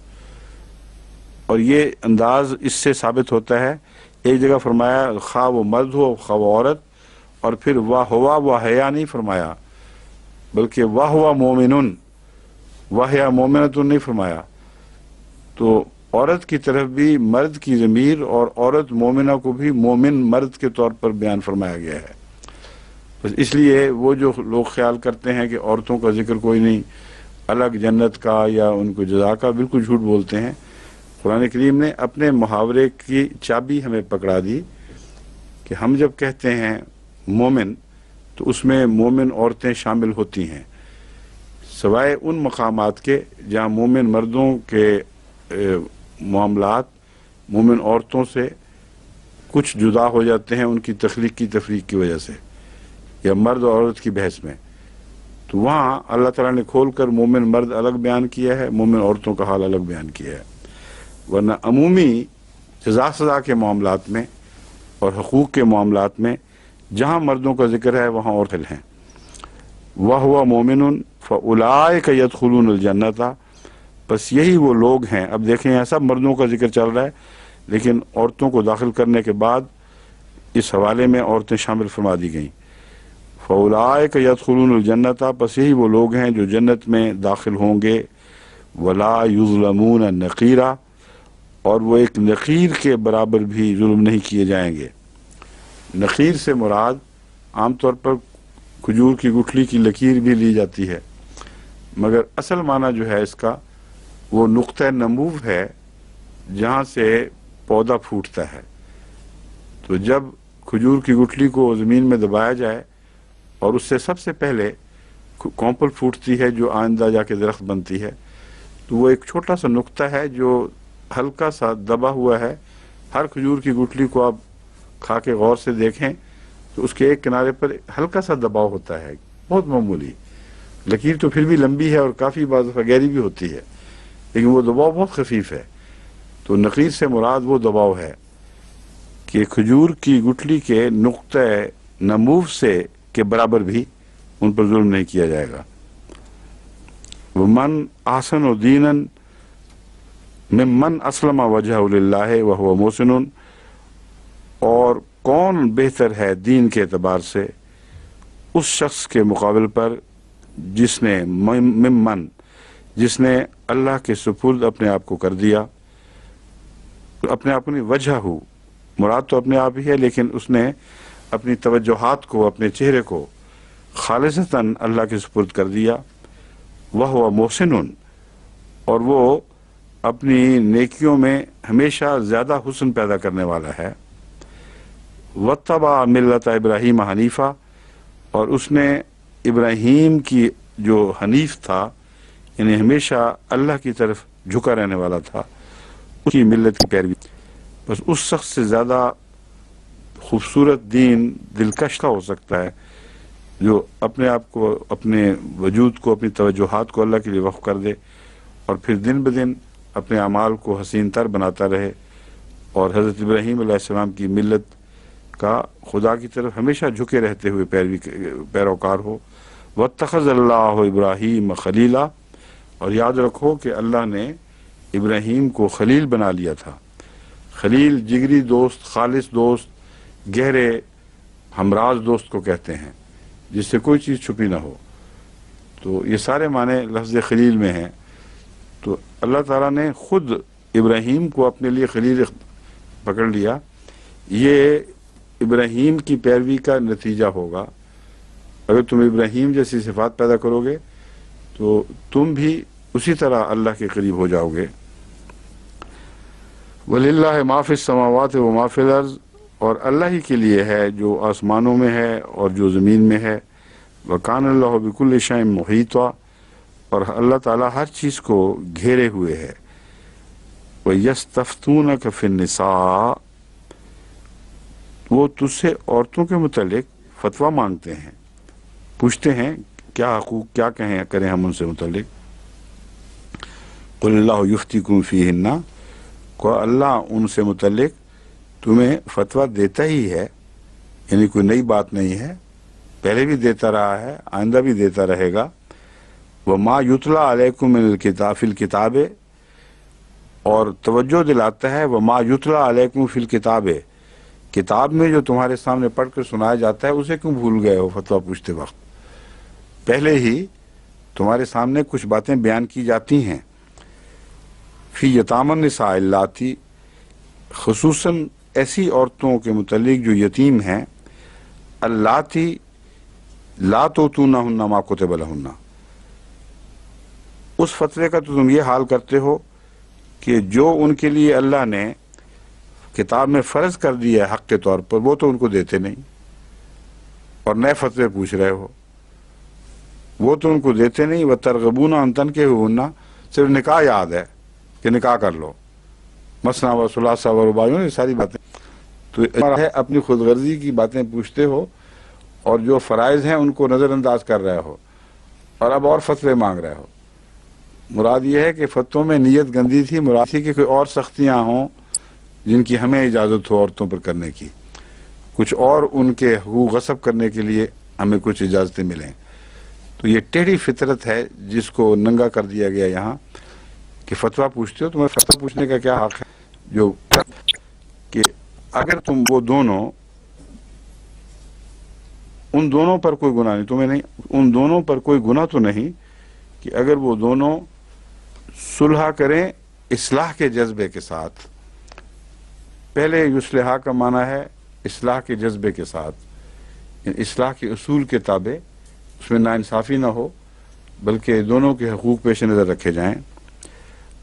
اور یہ انداز اس سے ثابت ہوتا ہے، ایک جگہ فرمایا خواہ وہ مرد ہو خواہ وہ عورت، اور پھر واہ ہوا و حیا نہیں فرمایا، بلکہ واہ ہوا مومنن وحیا مومنتن نہیں فرمایا۔ تو عورت کی طرف بھی مرد کی ضمیر اور عورت مومنہ کو بھی مومن مرد کے طور پر بیان فرمایا گیا ہے۔ بس اس لیے وہ جو لوگ خیال کرتے ہیں کہ عورتوں کا ذکر کوئی نہیں، الگ جنت کا یا ان کو جزا کا، بالکل جھوٹ بولتے ہیں۔ قرآن کریم نے اپنے محاورے کی چابی ہمیں پکڑا دی کہ ہم جب کہتے ہیں مومن تو اس میں مومن عورتیں شامل ہوتی ہیں، سوائے ان مقامات کے جہاں مومن مردوں کے معاملات مومن عورتوں سے کچھ جدا ہو جاتے ہیں ان کی تخلیق کی تفریق کی وجہ سے، یا مرد اور عورت کی بحث میں، تو وہاں اللہ تعالیٰ نے کھول کر مومن مرد الگ بیان کیا ہے، مومن عورتوں کا حال الگ بیان کیا ہے۔ ورنہ عمومی جزا سزا کے معاملات میں اور حقوق کے معاملات میں جہاں مردوں کا ذکر ہے وہاں عورتیں ہیں۔ وَهُوَ مُؤْمِنٌ فَأُولَٰئِكَ يَدْخُلُونَ الْجَنَّةَ، بس یہی وہ لوگ ہیں۔ اب دیکھیں یہاں سب مردوں کا ذکر چل رہا ہے، لیکن عورتوں کو داخل کرنے کے بعد اس حوالے میں عورتیں شامل فرما دی گئیں۔ فَأُولَٰئِكَ يَدْخُلُونَ الْجَنَّةَ، بس یہی وہ لوگ ہیں جو جنت میں داخل ہوں گے۔ وَلَا يُظْلَمُونَ نَقِيرًا، اور وہ ایک نقیر کے برابر بھی ظلم نہیں کیے جائیں گے۔ نقیر سے مراد عام طور پر کھجور کی گٹھلی کی لکیر بھی لی جاتی ہے، مگر اصل معنی جو ہے اس کا وہ نقطہ نمو ہے جہاں سے پودا پھوٹتا ہے. تو جب کھجور کی گٹلی کو زمین میں دبایا جائے اور اس سے سب سے پہلے کونپل پھوٹتی ہے جو آئندہ جا کے درخت بنتی ہے، تو وہ ایک چھوٹا سا نقطہ ہے جو ہلکا سا دبا ہوا ہے. ہر کھجور کی گٹلی کو آپ کھا کے غور سے دیکھیں تو اس کے ایک کنارے پر ہلکا سا دباؤ ہوتا ہے، بہت معمولی. لکیر تو پھر بھی لمبی ہے اور کافی بعض دفعہ گہری بھی ہوتی ہے، لیکن وہ دباؤ بہت خفیف ہے. تو نقیر سے مراد وہ دباؤ ہے کہ کھجور کی گٹلی کے نقطہ نمو سے کے برابر بھی ان پر ظلم نہیں کیا جائے گا. ومن احسن دینا ممن اسلم وجہہ للہ وہو محسن، اور کون بہتر ہے دین کے اعتبار سے اس شخص کے مقابل پر جس نے اللہ کے سپرد اپنے آپ کو کر دیا. اپنے آپ کو وجہ ہو، مراد تو اپنے آپ ہی ہے، لیکن اس نے اپنی توجہات کو، اپنے چہرے کو خالصتاً اللہ کے سپرد کر دیا. وہ محسن، اور وہ اپنی نیکیوں میں ہمیشہ زیادہ حسن پیدا کرنے والا ہے. واتبع ملت ابراہیم حنیفہ، اور اس نے ابراہیم کی جو حنیف تھا، یعنی ہمیشہ اللہ کی طرف جھکا رہنے والا تھا، اس کی ملت کی پیروی. بس اس شخص سے زیادہ خوبصورت دین دلکش ہو سکتا ہے جو اپنے آپ کو، اپنے وجود کو، اپنی توجہات کو اللہ کے لیے وقف کر دے اور پھر دن بدن اپنے اعمال کو حسین تر بناتا رہے اور حضرت ابراہیم علیہ السلام کی ملت کا خدا کی طرف ہمیشہ جھکے رہتے ہوئے پیروکار ہو. واتخذ اللہ ابراہیم خلیلا، اور یاد رکھو کہ اللہ نے ابراہیم کو خلیل بنا لیا تھا. خلیل جگری دوست، خالص دوست، گہرے ہمراز دوست کو کہتے ہیں جس سے کوئی چیز چھپی نہ ہو. تو یہ سارے معنی لفظ خلیل میں ہیں. تو اللہ تعالیٰ نے خود ابراہیم کو اپنے لیے خلیل پکڑ لیا. یہ ابراہیم کی پیروی کا نتیجہ ہوگا. اگر تم ابراہیم جیسی صفات پیدا کرو گے تو تم بھی اسی طرح اللہ کے قریب ہو جاؤ گے. وَلِلَّهِ مَا فِي السَّمَاوَاتِ وَمَا فِي الْأَرْضِ، اور اللہ ہی کے لیے ہے جو آسمانوں میں ہے اور جو زمین میں ہے. وَكَانَ اللَّهُ بِكُلِّ شَيْءٍ مُحِيطًا، اور اللہ تعالیٰ ہر چیز کو گھیرے ہوئے ہے. وَيَسْتَفْتُونَكَ فِي النِّسَاءِ، وہ تجھ سے عورتوں کے متعلق فتویٰ مانگتے ہیں، پوچھتے ہیں کیا حقوق، کیا کریں ہم ان سے متعلق. قُلِ اللَّهُ يُفْتِيكُمْ فِيهِنَّ، کو اللہ ان سے متعلق تمہیں فتویٰ دیتا ہی ہے، یعنی کوئی نئی بات نہیں ہے، پہلے بھی دیتا رہا ہے، آئندہ بھی دیتا رہے گا. وَمَا يُتْلَى عَلَيْكُمْ مِنَ الْكِتَابِ فِي الْكِتَابِ، اور توجہ دلاتا ہے وَمَا يُتْلَى عَلَيْكُمْ فِي الْكِتَابِ، کتاب میں جو تمہارے سامنے پڑھ کر سنایا جاتا ہے اسے کیوں بھول گئے ہو فتویٰ پوچھتے وقت. پہلے ہی تمہارے سامنے کچھ باتیں بیان کی جاتی ہیں. فی یتامی النساء اللاتی، خصوصاً ایسی عورتوں کے متعلق جو یتیم ہیں. اللاتی لا تؤتونہن ما کتب لہن، اس فتوے کا تو تم یہ حال کرتے ہو کہ جو ان کے لیے اللہ نے کتاب میں فرض کر دیا ہے حق کے طور پر وہ تو ان کو دیتے نہیں، اور نئے فتوے پوچھ رہے ہو. وہ تو ان کو دیتے نہیں. وَتَرْغَبُونَ أَن تَنكِحُوهُنَّ، صرف نکاح یاد ہے کہ نکاح کر لو، مثنیٰ و ثلاثہ و رباع، یہ ساری باتیں تو ہے اپنی خود غرضی کی باتیں پوچھتے ہو اور جو فرائض ہیں ان کو نظر انداز کر رہے ہو اور اب اور فتوے مانگ رہے ہو. مراد یہ ہے کہ فتووں میں نیت گندی تھی، مراد تھی کہ کوئی اور سختیاں ہوں جن کی ہمیں اجازت ہو عورتوں پر کرنے کی، کچھ اور ان کے حقوق غصب کرنے کے لیے ہمیں کچھ اجازتیں ملیں. تو یہ ٹیڑھی فطرت ہے جس کو ننگا کر دیا گیا یہاں کہ فتویٰ پوچھتے ہو. تمہیں فتویٰ پوچھنے کا کیا حق ہے جو کہ اگر تم وہ دونوں، ان دونوں پر کوئی گناہ نہیں، تمہیں نہیں، ان دونوں پر کوئی گناہ تو نہیں کہ اگر وہ دونوں صلح کریں اصلاح کے جذبے کے ساتھ. پہلے یصلحا کا معنی ہے اصلاح کے جذبے کے ساتھ، یعنی اصلاح کے اصول کے تابع، اس میں ناانصافی نہ ہو بلکہ دونوں کے حقوق پیش نظر رکھے جائیں.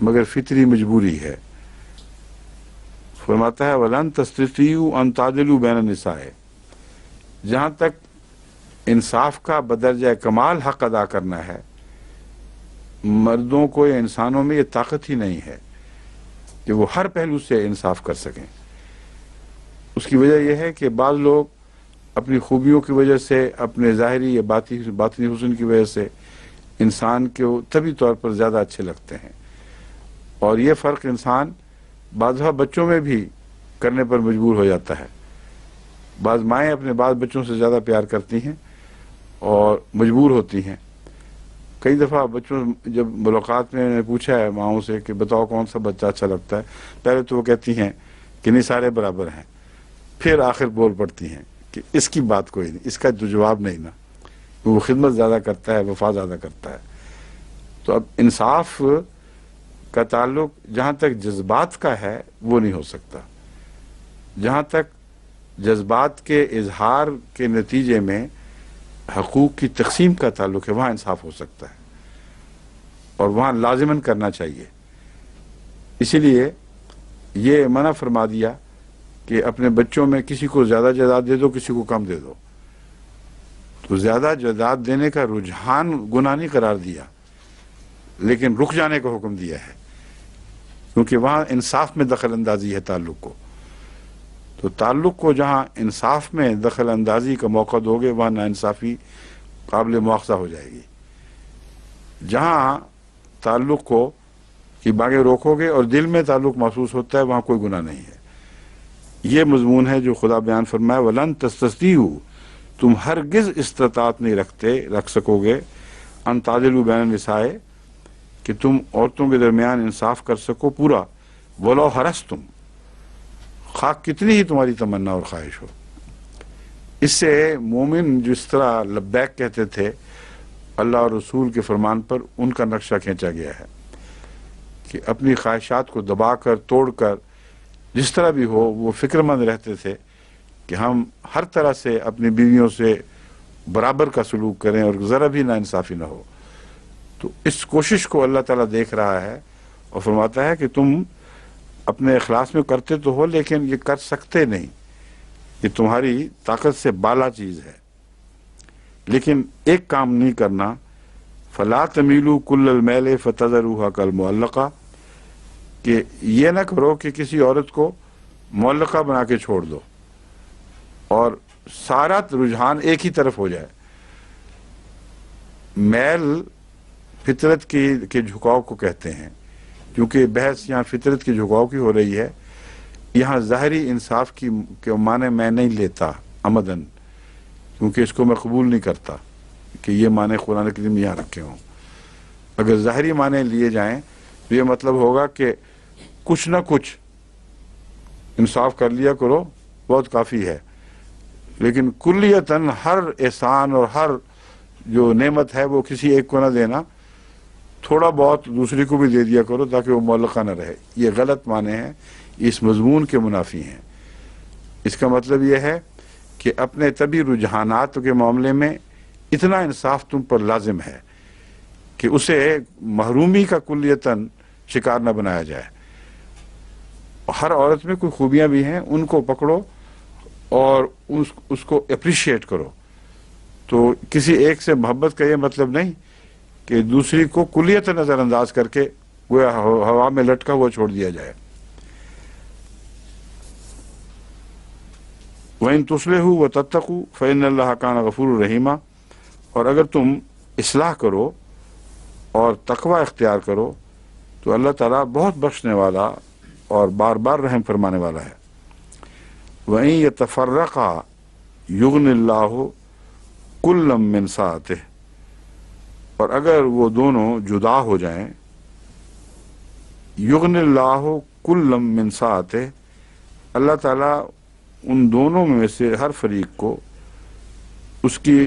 مگر فطری مجبوری ہے۔ فرماتا ہے وَلَن تَسْتَطِيعُوا أَن تَعْدِلُوا بَيْنَ النِّسَاءِ، جہاں تک انصاف کا بدرجہ کمال حق ادا کرنا ہے، مردوں کو یا انسانوں میں یہ طاقت ہی نہیں ہے کہ وہ ہر پہلو سے انصاف کر سکیں۔ اس کی وجہ یہ ہے کہ بعض لوگ اپنی خوبیوں کی وجہ سے، اپنے ظاہری یا باطنی حسن کی وجہ سے انسان کو طبی طور پر زیادہ اچھے لگتے ہیں، اور یہ فرق انسان بعض دفعہ بچوں میں بھی کرنے پر مجبور ہو جاتا ہے۔ بعض مائیں اپنے بعض بچوں سے زیادہ پیار کرتی ہیں اور مجبور ہوتی ہیں۔ کئی دفعہ بچوں جب ملاقات میں پوچھا ہے ماؤں سے کہ بتاؤ کون سا بچہ اچھا لگتا ہے، پہلے تو وہ کہتی ہیں کہ نہیں سارے برابر ہیں، پھر آخر بول پڑتی ہیں کہ اس کی بات کوئی نہیں، اس کا جو جواب نہیں نا، وہ خدمت زیادہ کرتا ہے، وفا زیادہ کرتا ہے۔ تو اب انصاف کا تعلق جہاں تک جذبات کا ہے وہ نہیں ہو سکتا، جہاں تک جذبات کے اظہار کے نتیجے میں حقوق کی تقسیم کا تعلق ہے وہاں انصاف ہو سکتا ہے، اور وہاں لازماً کرنا چاہیے۔ اسی لیے یہ منع فرما دیا کہ اپنے بچوں میں کسی کو زیادہ جائیداد دے دو، کسی کو کم دے دو۔ تو زیادہ جائیداد دینے کا رجحان گناہ نہیں قرار دیا، لیکن رک جانے کا حکم دیا ہے، کیونکہ وہاں انصاف میں دخل اندازی ہے تعلق کو۔ تو تعلق کو جہاں انصاف میں دخل اندازی کا موقع دو گے وہاں ناانصافی قابل مواخذہ ہو جائے گی۔ جہاں تعلق کو کی باغیں روکو گے اور دل میں تعلق محسوس ہوتا ہے وہاں کوئی گناہ نہیں ہے۔ یہ مضمون ہے جو خدا بیان فرمایا وَلَن تَسْتَطِيعُوا، تم ہرگز استطاعت نہیں رکھ سکو گے ان تعدلوا بین النساء، کہ تم عورتوں کے درمیان انصاف کر سکو پورا، وَلَوْ حَرَصْتُمْ، خواہ کتنی ہی تمہاری تمنا اور خواہش ہو۔ اس سے مومن جس طرح لبیک کہتے تھے اللہ اور رسول کے فرمان پر، ان کا نقشہ کھینچا گیا ہے کہ اپنی خواہشات کو دبا کر توڑ کر جس طرح بھی ہو وہ فکر مند رہتے تھے کہ ہم ہر طرح سے اپنی بیویوں سے برابر کا سلوک کریں اور ذرا بھی ناانصافی نہ ہو۔ تو اس کوشش کو اللہ تعالیٰ دیکھ رہا ہے اور فرماتا ہے کہ تم اپنے اخلاص میں کرتے تو ہو لیکن یہ کر سکتے نہیں، یہ تمہاری طاقت سے بالا چیز ہے۔ لیکن ایک کام نہیں کرنا، فَلَا تَمِيلُوا كُلَّ الْمَيْلِ فَتَذَرُوهَا كَالْمُعَلَّقَةِ، کہ یہ نہ کرو کہ کسی عورت کو معلقہ بنا کے چھوڑ دو اور سارا رجحان ایک ہی طرف ہو جائے۔ میل فطرت کے جھکاؤ کو کہتے ہیں، کیونکہ بحث یہاں فطرت کے جھکاؤ کی ہو رہی ہے، یہاں ظاہری انصاف کی معنی میں نہیں لیتا عمدن، کیونکہ اس کو میں قبول نہیں کرتا کہ یہ معنی قرآن کریم یہاں رکھے ہوں۔ اگر ظاہری معنی لیے جائیں تو یہ مطلب ہوگا کہ کچھ نہ کچھ انصاف کر لیا کرو، بہت کافی ہے، لیکن کلیتاً ہر احسان اور ہر جو نعمت ہے وہ کسی ایک کو نہ دینا، تھوڑا بہت دوسری کو بھی دے دیا کرو تاکہ وہ معلقہ نہ رہے۔ یہ غلط معنی ہیں، اس مضمون کے منافی ہیں۔ اس کا مطلب یہ ہے کہ اپنے طبی رجحانات کے معاملے میں اتنا انصاف تم پر لازم ہے کہ اسے محرومی کا کلیتاً شکار نہ بنایا جائے۔ ہر عورت میں کوئی خوبیاں بھی ہیں، ان کو پکڑو اور اس کو اپریشیٹ کرو۔ تو کسی ایک سے محبت کا یہ مطلب نہیں کہ دوسری کو کلیت نظر انداز کر کے گویا ہوا میں لٹکا ہوا چھوڑ دیا جائے۔ وَإِن تُصْلِحُوا وَتَتَّقُوا فَإِنَّ اللَّهَ كَانَ غَفُورًا رَحِيمًا، اور اگر تم اصلاح کرو اور تقوی اختیار کرو تو اللہ تعالیٰ بہت بخشنے والا اور بار بار رحم فرمانے والا ہے۔ وَإِن يَتَفَرَّقَا يُغْنِ اللَّهُ كُلًّا مِّن سَعَتِهِ، اور اگر وہ دونوں جدا ہو جائیں، یغن اللہ کل من سعتہ، اللہ تعالیٰ ان دونوں میں سے ہر فریق کو اس کی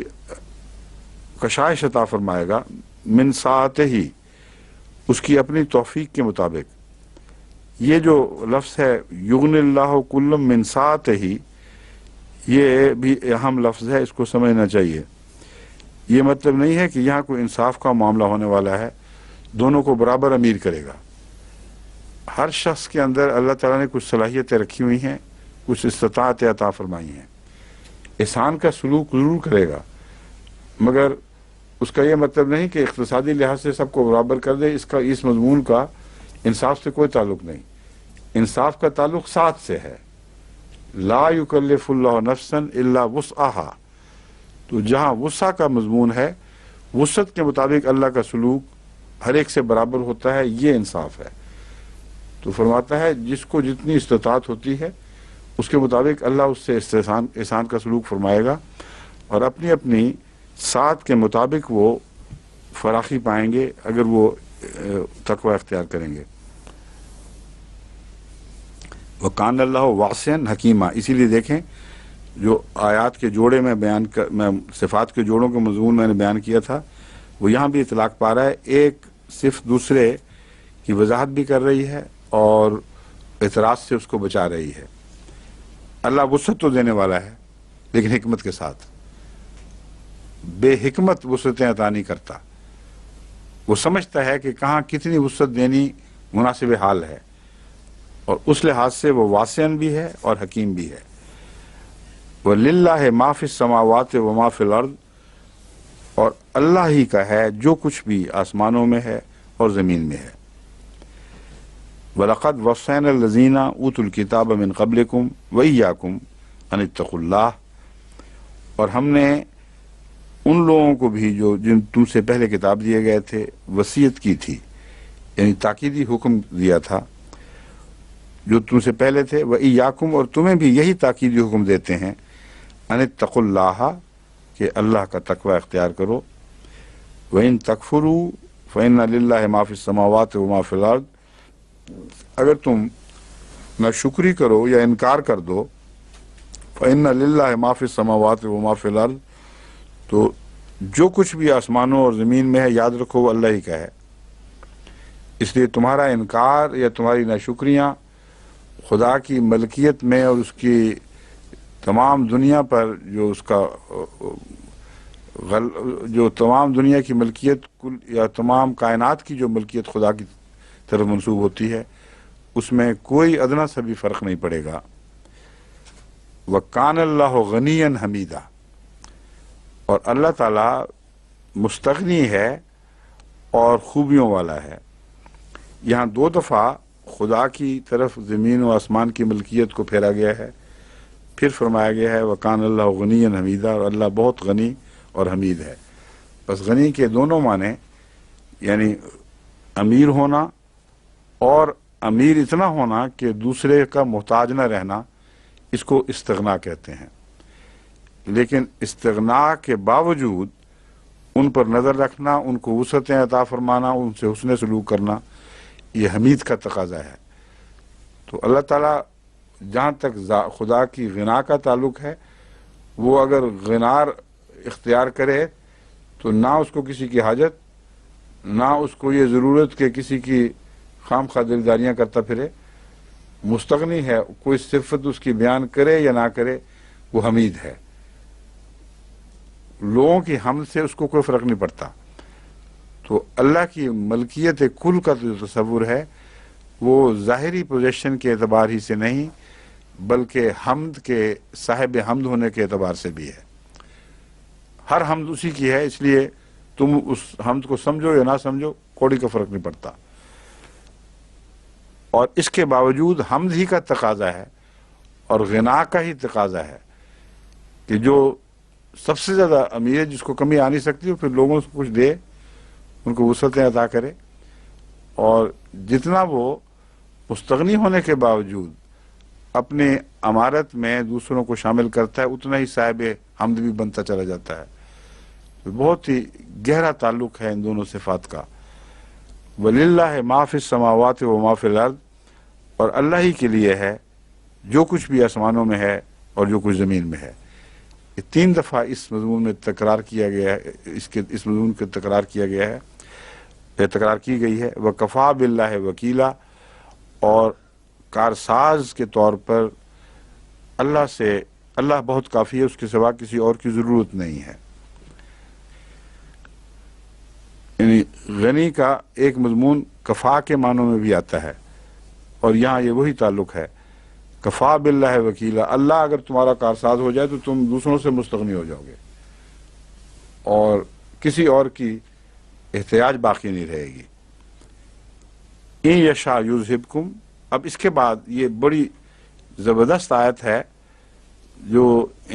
کشائش عطا فرمائے گا، من سعتہ ہی، اس کی اپنی توفیق کے مطابق۔ یہ جو لفظ ہے یغن اللہ کل من سعتہ ہی، یہ بھی اہم لفظ ہے، اس کو سمجھنا چاہیے۔ یہ مطلب نہیں ہے کہ یہاں کوئی انصاف کا معاملہ ہونے والا ہے، دونوں کو برابر امیر کرے گا۔ ہر شخص کے اندر اللہ تعالیٰ نے کچھ صلاحیتیں رکھی ہوئی ہیں، کچھ استطاعت عطا فرمائی ہیں. احسان کا سلوک ضرور کرے گا، مگر اس کا یہ مطلب نہیں کہ اقتصادی لحاظ سے سب کو برابر کر دے. اس مضمون کا انصاف سے کوئی تعلق نہیں. انصاف کا تعلق ساتھ سے ہے. لا یکلف اللہ نفسا الا وسعها. تو جہاں وسع کا مضمون ہے، وسعت کے مطابق اللہ کا سلوک ہر ایک سے برابر ہوتا ہے، یہ انصاف ہے. تو فرماتا ہے جس کو جتنی استطاعت ہوتی ہے اس کے مطابق اللہ اس سے احسان کا سلوک فرمائے گا، اور اپنی اپنی ساتھ کے مطابق وہ فراخی پائیں گے اگر وہ تقوی اختیار کریں گے. وَكَانَ اللَّهُ وَاسِعًا حَكِيمًا. اسی لیے دیکھیں جو آیات کے جوڑے میں میں صفات کے جوڑوں کے مضمون میں نے بیان کیا تھا، وہ یہاں بھی اطلاق پا رہا ہے. ایک صرف دوسرے کی وضاحت بھی کر رہی ہے اور اعتراض سے اس کو بچا رہی ہے. اللہ وسعت تو دینے والا ہے لیکن حکمت کے ساتھ. بے حکمت وسعتیں عطا نہیں کرتا. وہ سمجھتا ہے کہ کہاں کتنی وسعت دینی مناسب حال ہے، اور اس لحاظ سے وہ واسعاً بھی ہے اور حکیم بھی ہے. وَلِلَّهِ مَا فِي السَّمَاوَاتِ وَمَا فِي الْأَرْضِ. اور اللہ ہی کا ہے جو کچھ بھی آسمانوں میں ہے اور زمین میں ہے. وَلَقَدْ وَصَّيْنَا الَّذِينَ أُوتُوا الْكِتَابَ مِنْ قَبْلِكُمْ وَإِيَّاكُمْ أَنِ اتَّقُوا اللَّهَ. اور ہم نے ان لوگوں کو بھی جو جن تم سے پہلے کتاب دیے گئے تھے وصیت کی تھی، یعنی تاکیدی حکم دیا تھا جو تم سے پہلے تھے. وَإِيَّاكُمْ. اور تمہیں بھی یہی تاکیدی حکم دیتے ہیں أَنِ اتَّقُوا اللَّهَ کہ اللہ کا تقوی اختیار کرو. وَإِن تَكْفُرُوا فَإِنَّ لِلَّهِ مَا فِي السَّمَاوَاتِ وَمَا فِي الْأَرْضِ. اگر تم ناشکری کرو یا انکار کر دو، فَإِنَّ لِلَّهِ مَا فِي السَّمَاوَاتِ وَمَا فِي الْأَرْضِ، تو جو کچھ بھی آسمانوں اور زمین میں ہے یاد رکھو وہ اللہ ہی کا ہے. اس لیے تمہارا انکار یا تمہاری ناشکریاں خدا کی ملکیت میں اور اس کی تمام دنیا پر جو اس کا جو تمام دنیا کی ملکیت یا تمام کائنات کی جو ملکیت خدا کی طرف منسوب ہوتی ہے، اس میں کوئی ادنا سا بھی فرق نہیں پڑے گا. وَكَانَ اللَّهُ غَنِيًّا حَمِيدًا. اور اللہ تعالیٰ مستغنی ہے اور خوبیوں والا ہے. یہاں 2 دفعہ خدا کی طرف زمین و آسمان کی ملکیت کو پھیرا گیا ہے، پھر فرمایا گیا ہے وَكَانَ اللَّهُ غَنِيًّا حَمِيدًا. اور اللہ بہت غنی اور حمید ہے. بس غنی کے دونوں معنی، یعنی امیر ہونا اور امیر اتنا ہونا کہ دوسرے کا محتاج نہ رہنا، اس کو استغنا کہتے ہیں. لیکن استغنا کے باوجود ان پر نظر رکھنا، ان کو وسعتیں عطا فرمانا، ان سے حسن سلوک کرنا، یہ حمید کا تقاضا ہے. تو اللہ تعالیٰ جہاں تک خدا کی غنا کا تعلق ہے، وہ اگر غنار اختیار کرے تو نہ اس کو کسی کی حاجت، نہ اس کو یہ ضرورت کہ کسی کی خام خواہ دلداریاں کرتا پھرے. مستغنی ہے، کوئی صفت اس کی بیان کرے یا نہ کرے، وہ حمید ہے. لوگوں کی حمد سے اس کو کوئی فرق نہیں پڑتا. تو اللہ کی ملکیت کل کا جو تصور ہے وہ ظاہری پوزیشن کے اعتبار ہی سے نہیں، بلکہ حمد کے صاحب حمد ہونے کے اعتبار سے بھی ہے. ہر حمد اسی کی ہے، اس لیے تم اس حمد کو سمجھو یا نہ سمجھو، کوڑی کا فرق نہیں پڑتا. اور اس کے باوجود حمد ہی کا تقاضا ہے اور غنا کا ہی تقاضا ہے کہ جو سب سے زیادہ امیر ہے، جس کو کمی آ نہیں سکتی، پھر لوگوں سے کچھ دے، ان کو وسعتیں عطا کرے. اور جتنا وہ مستغنی ہونے کے باوجود اپنے امارت میں دوسروں کو شامل کرتا ہے، اتنا ہی صاحب حمد بھی بنتا چلا جاتا ہے. بہت ہی گہرا تعلق ہے ان دونوں صفات کا. وَلِلَّهِ مَا فِي السَّمَاوَاتِ وَمَا فِي الْأَرْضِ. اور اللہ ہی کے لیے ہے جو کچھ بھی آسمانوں میں ہے اور جو کچھ زمین میں ہے. یہ 3 دفعہ اس مضمون میں تکرار کیا گیا ہے، اس مضمون کے تکرار کیا گیا ہے، تکرار کی گئی ہے. وَكَفَى بِاللَّهِ وَكِيلًا. اور کارساز کے طور پر اللہ بہت کافی ہے، اس کے سوا کسی اور کی ضرورت نہیں ہے. یعنی غنی کا ایک مضمون کفا کے معنوں میں بھی آتا ہے، اور یہاں یہ وہی تعلق ہے، کفا باللہ وکیلا، اللہ اگر تمہارا کارساز ہو جائے تو تم دوسروں سے مستغنی ہو جاؤ گے اور کسی اور کی احتیاج باقی نہیں رہے گی۔ ان یشاء یذہبکم، اب اس کے بعد یہ بڑی زبردست آیت ہے جو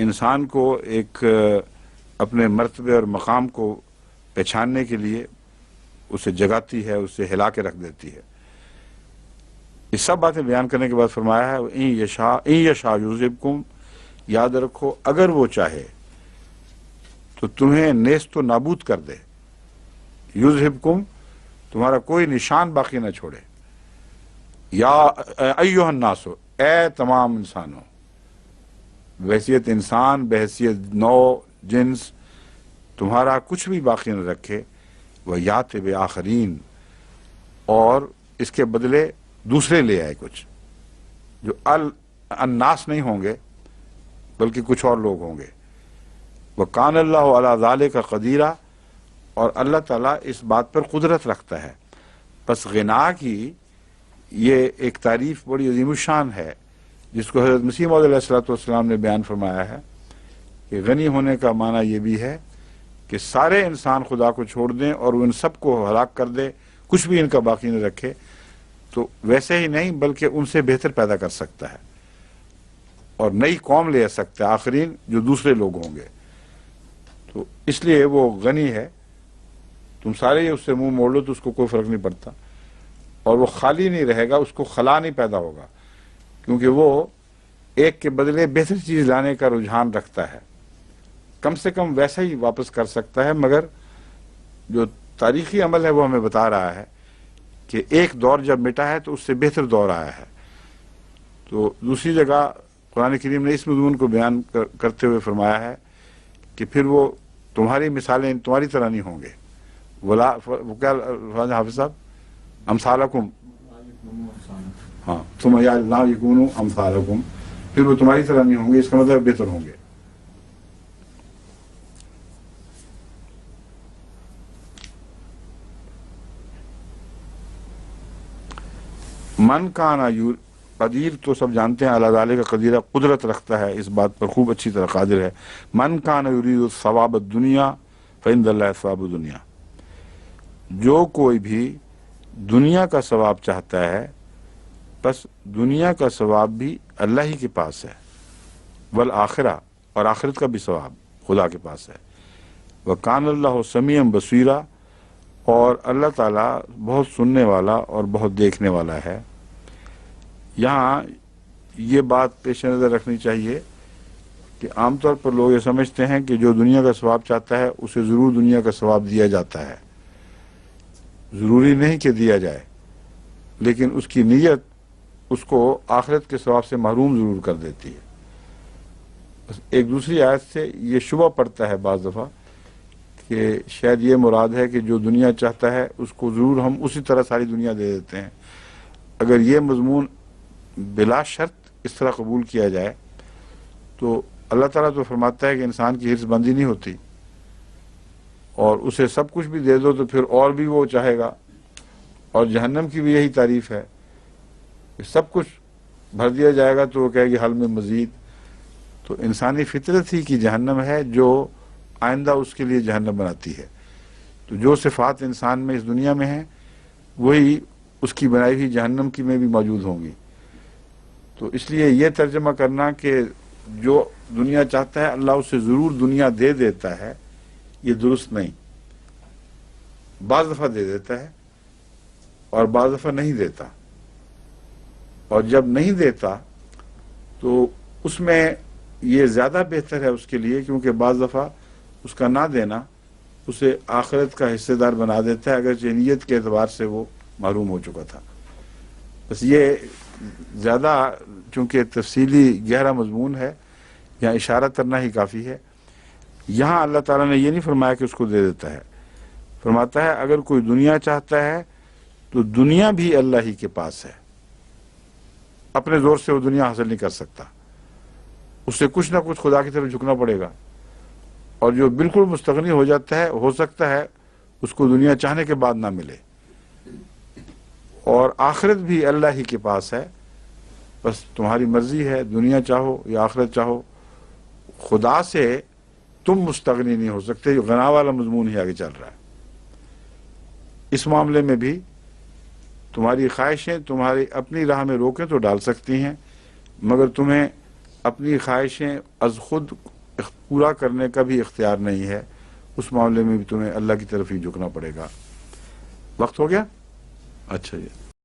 انسان کو ایک اپنے مرتبے اور مقام کو پہچاننے کے لیے اسے جگاتی ہے، اسے ہلا کے رکھ دیتی ہے۔ یہ سب باتیں بیان کرنے کے بعد فرمایا ہے ان یشاء یذہبکم، یاد رکھو اگر وہ چاہے تو تمہیں نیست و نابود کر دے، یذہبکم تمہارا کوئی نشان باقی نہ چھوڑے، یا ایھا الناس، اے تمام انسانوں، بحیثیت انسان، بحیثیت نو جنس، تمہارا کچھ بھی باقی نہ رکھے، وَیَأْتِ بِآخَرِین، اور اس کے بدلے دوسرے لے آئے کچھ جو الناس نہیں ہوں گے بلکہ کچھ اور لوگ ہوں گے۔ وَكَانَ اللَّهُ عَلَىٰ ذَلِكَ قَدِيرًا، اور اللہ تعالیٰ اس بات پر قدرت رکھتا ہے۔ پس غنا کی یہ ایک تعریف بڑی عظیم الشان ہے جس کو حضرت مسیح موعود علیہ الصلوۃ والسلام نے بیان فرمایا ہے کہ غنی ہونے کا معنی یہ بھی ہے کہ سارے انسان خدا کو چھوڑ دیں اور وہ ان سب کو ہلاک کر دے، کچھ بھی ان کا باقی نہ رکھے، تو ویسے ہی نہیں بلکہ ان سے بہتر پیدا کر سکتا ہے اور نئی قوم لے سکتا ہے، آخرین جو دوسرے لوگ ہوں گے۔ تو اس لیے وہ غنی ہے، تم سارے ہی اس سے منہ موڑ لو تو اس کو کوئی فرق نہیں پڑتا، اور وہ خالی نہیں رہے گا، اس کو خلا نہیں پیدا ہوگا، کیونکہ وہ ایک کے بدلے بہتر چیز لانے کا رجحان رکھتا ہے، کم سے کم ویسا ہی واپس کر سکتا ہے، مگر جو تاریخی عمل ہے وہ ہمیں بتا رہا ہے کہ ایک دور جب مٹا ہے تو اس سے بہتر دور آیا ہے۔ تو دوسری جگہ قرآن کریم نے اس مضمون کو بیان کرتے ہوئے فرمایا ہے کہ پھر وہ تمہاری مثالیں تمہاری طرح نہیں ہوں گے، وہ کیا حافظ صاحب، امثالکم، ہاں تم یا لا یکونوا امثالکم، پھر وہ تمہاری طرح نہیں ہوں گے، اس کا مطلب بہتر ہوں گے۔ من کانا قدیر، تو سب جانتے ہیں اللہ تعالی کا قدیرہ قدرت رکھتا ہے، اس بات پر خوب اچھی طرح قادر ہے۔ من کانا یرید ثواب الدنیا فعند اللہ ثواب الدنیا، جو کوئی بھی دنیا کا ثواب چاہتا ہے بس دنیا کا ثواب بھی اللہ ہی کے پاس ہے، والآخرہ، اور آخرت کا بھی ثواب خدا کے پاس ہے۔ وَكَانَ اللَّهُ سَمِيعًا بَصِيرًا، اور اللہ تعالیٰ بہت سننے والا اور بہت دیکھنے والا ہے۔ یہاں یہ بات پیش نظر رکھنی چاہیے کہ عام طور پر لوگ یہ سمجھتے ہیں کہ جو دنیا کا ثواب چاہتا ہے اسے ضرور دنیا کا ثواب دیا جاتا ہے، ضروری نہیں کہ دیا جائے، لیکن اس کی نیت اس کو آخرت کے ثواب سے محروم ضرور کر دیتی ہے۔ بس ایک دوسری آیت سے یہ شبہ پڑتا ہے بعض دفعہ کہ شاید یہ مراد ہے کہ جو دنیا چاہتا ہے اس کو ضرور ہم اسی طرح ساری دنیا دے دیتے ہیں۔ اگر یہ مضمون بلا شرط اس طرح قبول کیا جائے تو اللہ تعالیٰ تو فرماتا ہے کہ انسان کی حرص بندی نہیں ہوتی، اور اسے سب کچھ بھی دے دو تو پھر اور بھی وہ چاہے گا، اور جہنم کی بھی یہی تعریف ہے کہ سب کچھ بھر دیا جائے گا تو وہ کہے گی حل میں مزید۔ تو انسانی فطرت ہی کی جہنم ہے جو آئندہ اس کے لیے جہنم بناتی ہے۔ تو جو صفات انسان میں اس دنیا میں ہیں وہی اس کی بنائی ہوئی جہنم کی میں بھی موجود ہوں گی۔ تو اس لیے یہ ترجمہ کرنا کہ جو دنیا چاہتا ہے اللہ اسے ضرور دنیا دے دیتا ہے، یہ درست نہیں۔ بعض دفعہ دے دیتا ہے اور بعض دفعہ نہیں دیتا، اور جب نہیں دیتا تو اس میں یہ زیادہ بہتر ہے اس کے لیے، کیونکہ بعض دفعہ اس کا نہ دینا اسے آخرت کا حصے دار بنا دیتا ہے، اگرچہ نیت کے اعتبار سے وہ محروم ہو چکا تھا۔ بس یہ زیادہ چونکہ تفصیلی گہرا مضمون ہے، یہاں اشارہ کرنا ہی کافی ہے۔ یہاں اللہ تعالیٰ نے یہ نہیں فرمایا کہ اس کو دے دیتا ہے، فرماتا ہے اگر کوئی دنیا چاہتا ہے تو دنیا بھی اللہ ہی کے پاس ہے، اپنے زور سے وہ دنیا حاصل نہیں کر سکتا، اسے کچھ نہ کچھ خدا کی طرف جھکنا پڑے گا، اور جو بالکل مستغنی ہو جاتا ہے ہو سکتا ہے اس کو دنیا چاہنے کے بعد نہ ملے، اور آخرت بھی اللہ ہی کے پاس ہے، بس تمہاری مرضی ہے، دنیا چاہو یا آخرت چاہو، خدا سے تم مستغنی نہیں ہو سکتے۔ جو غنا والا مضمون ہی آگے چل رہا ہے، اس معاملے میں بھی تمہاری خواہشیں تمہاری اپنی راہ میں روکیں تو ڈال سکتی ہیں، مگر تمہیں اپنی خواہشیں از خود پورا کرنے کا بھی اختیار نہیں ہے، اس معاملے میں بھی تمہیں اللہ کی طرف ہی جھکنا پڑے گا۔ وقت ہو گیا؟ اچھا جی۔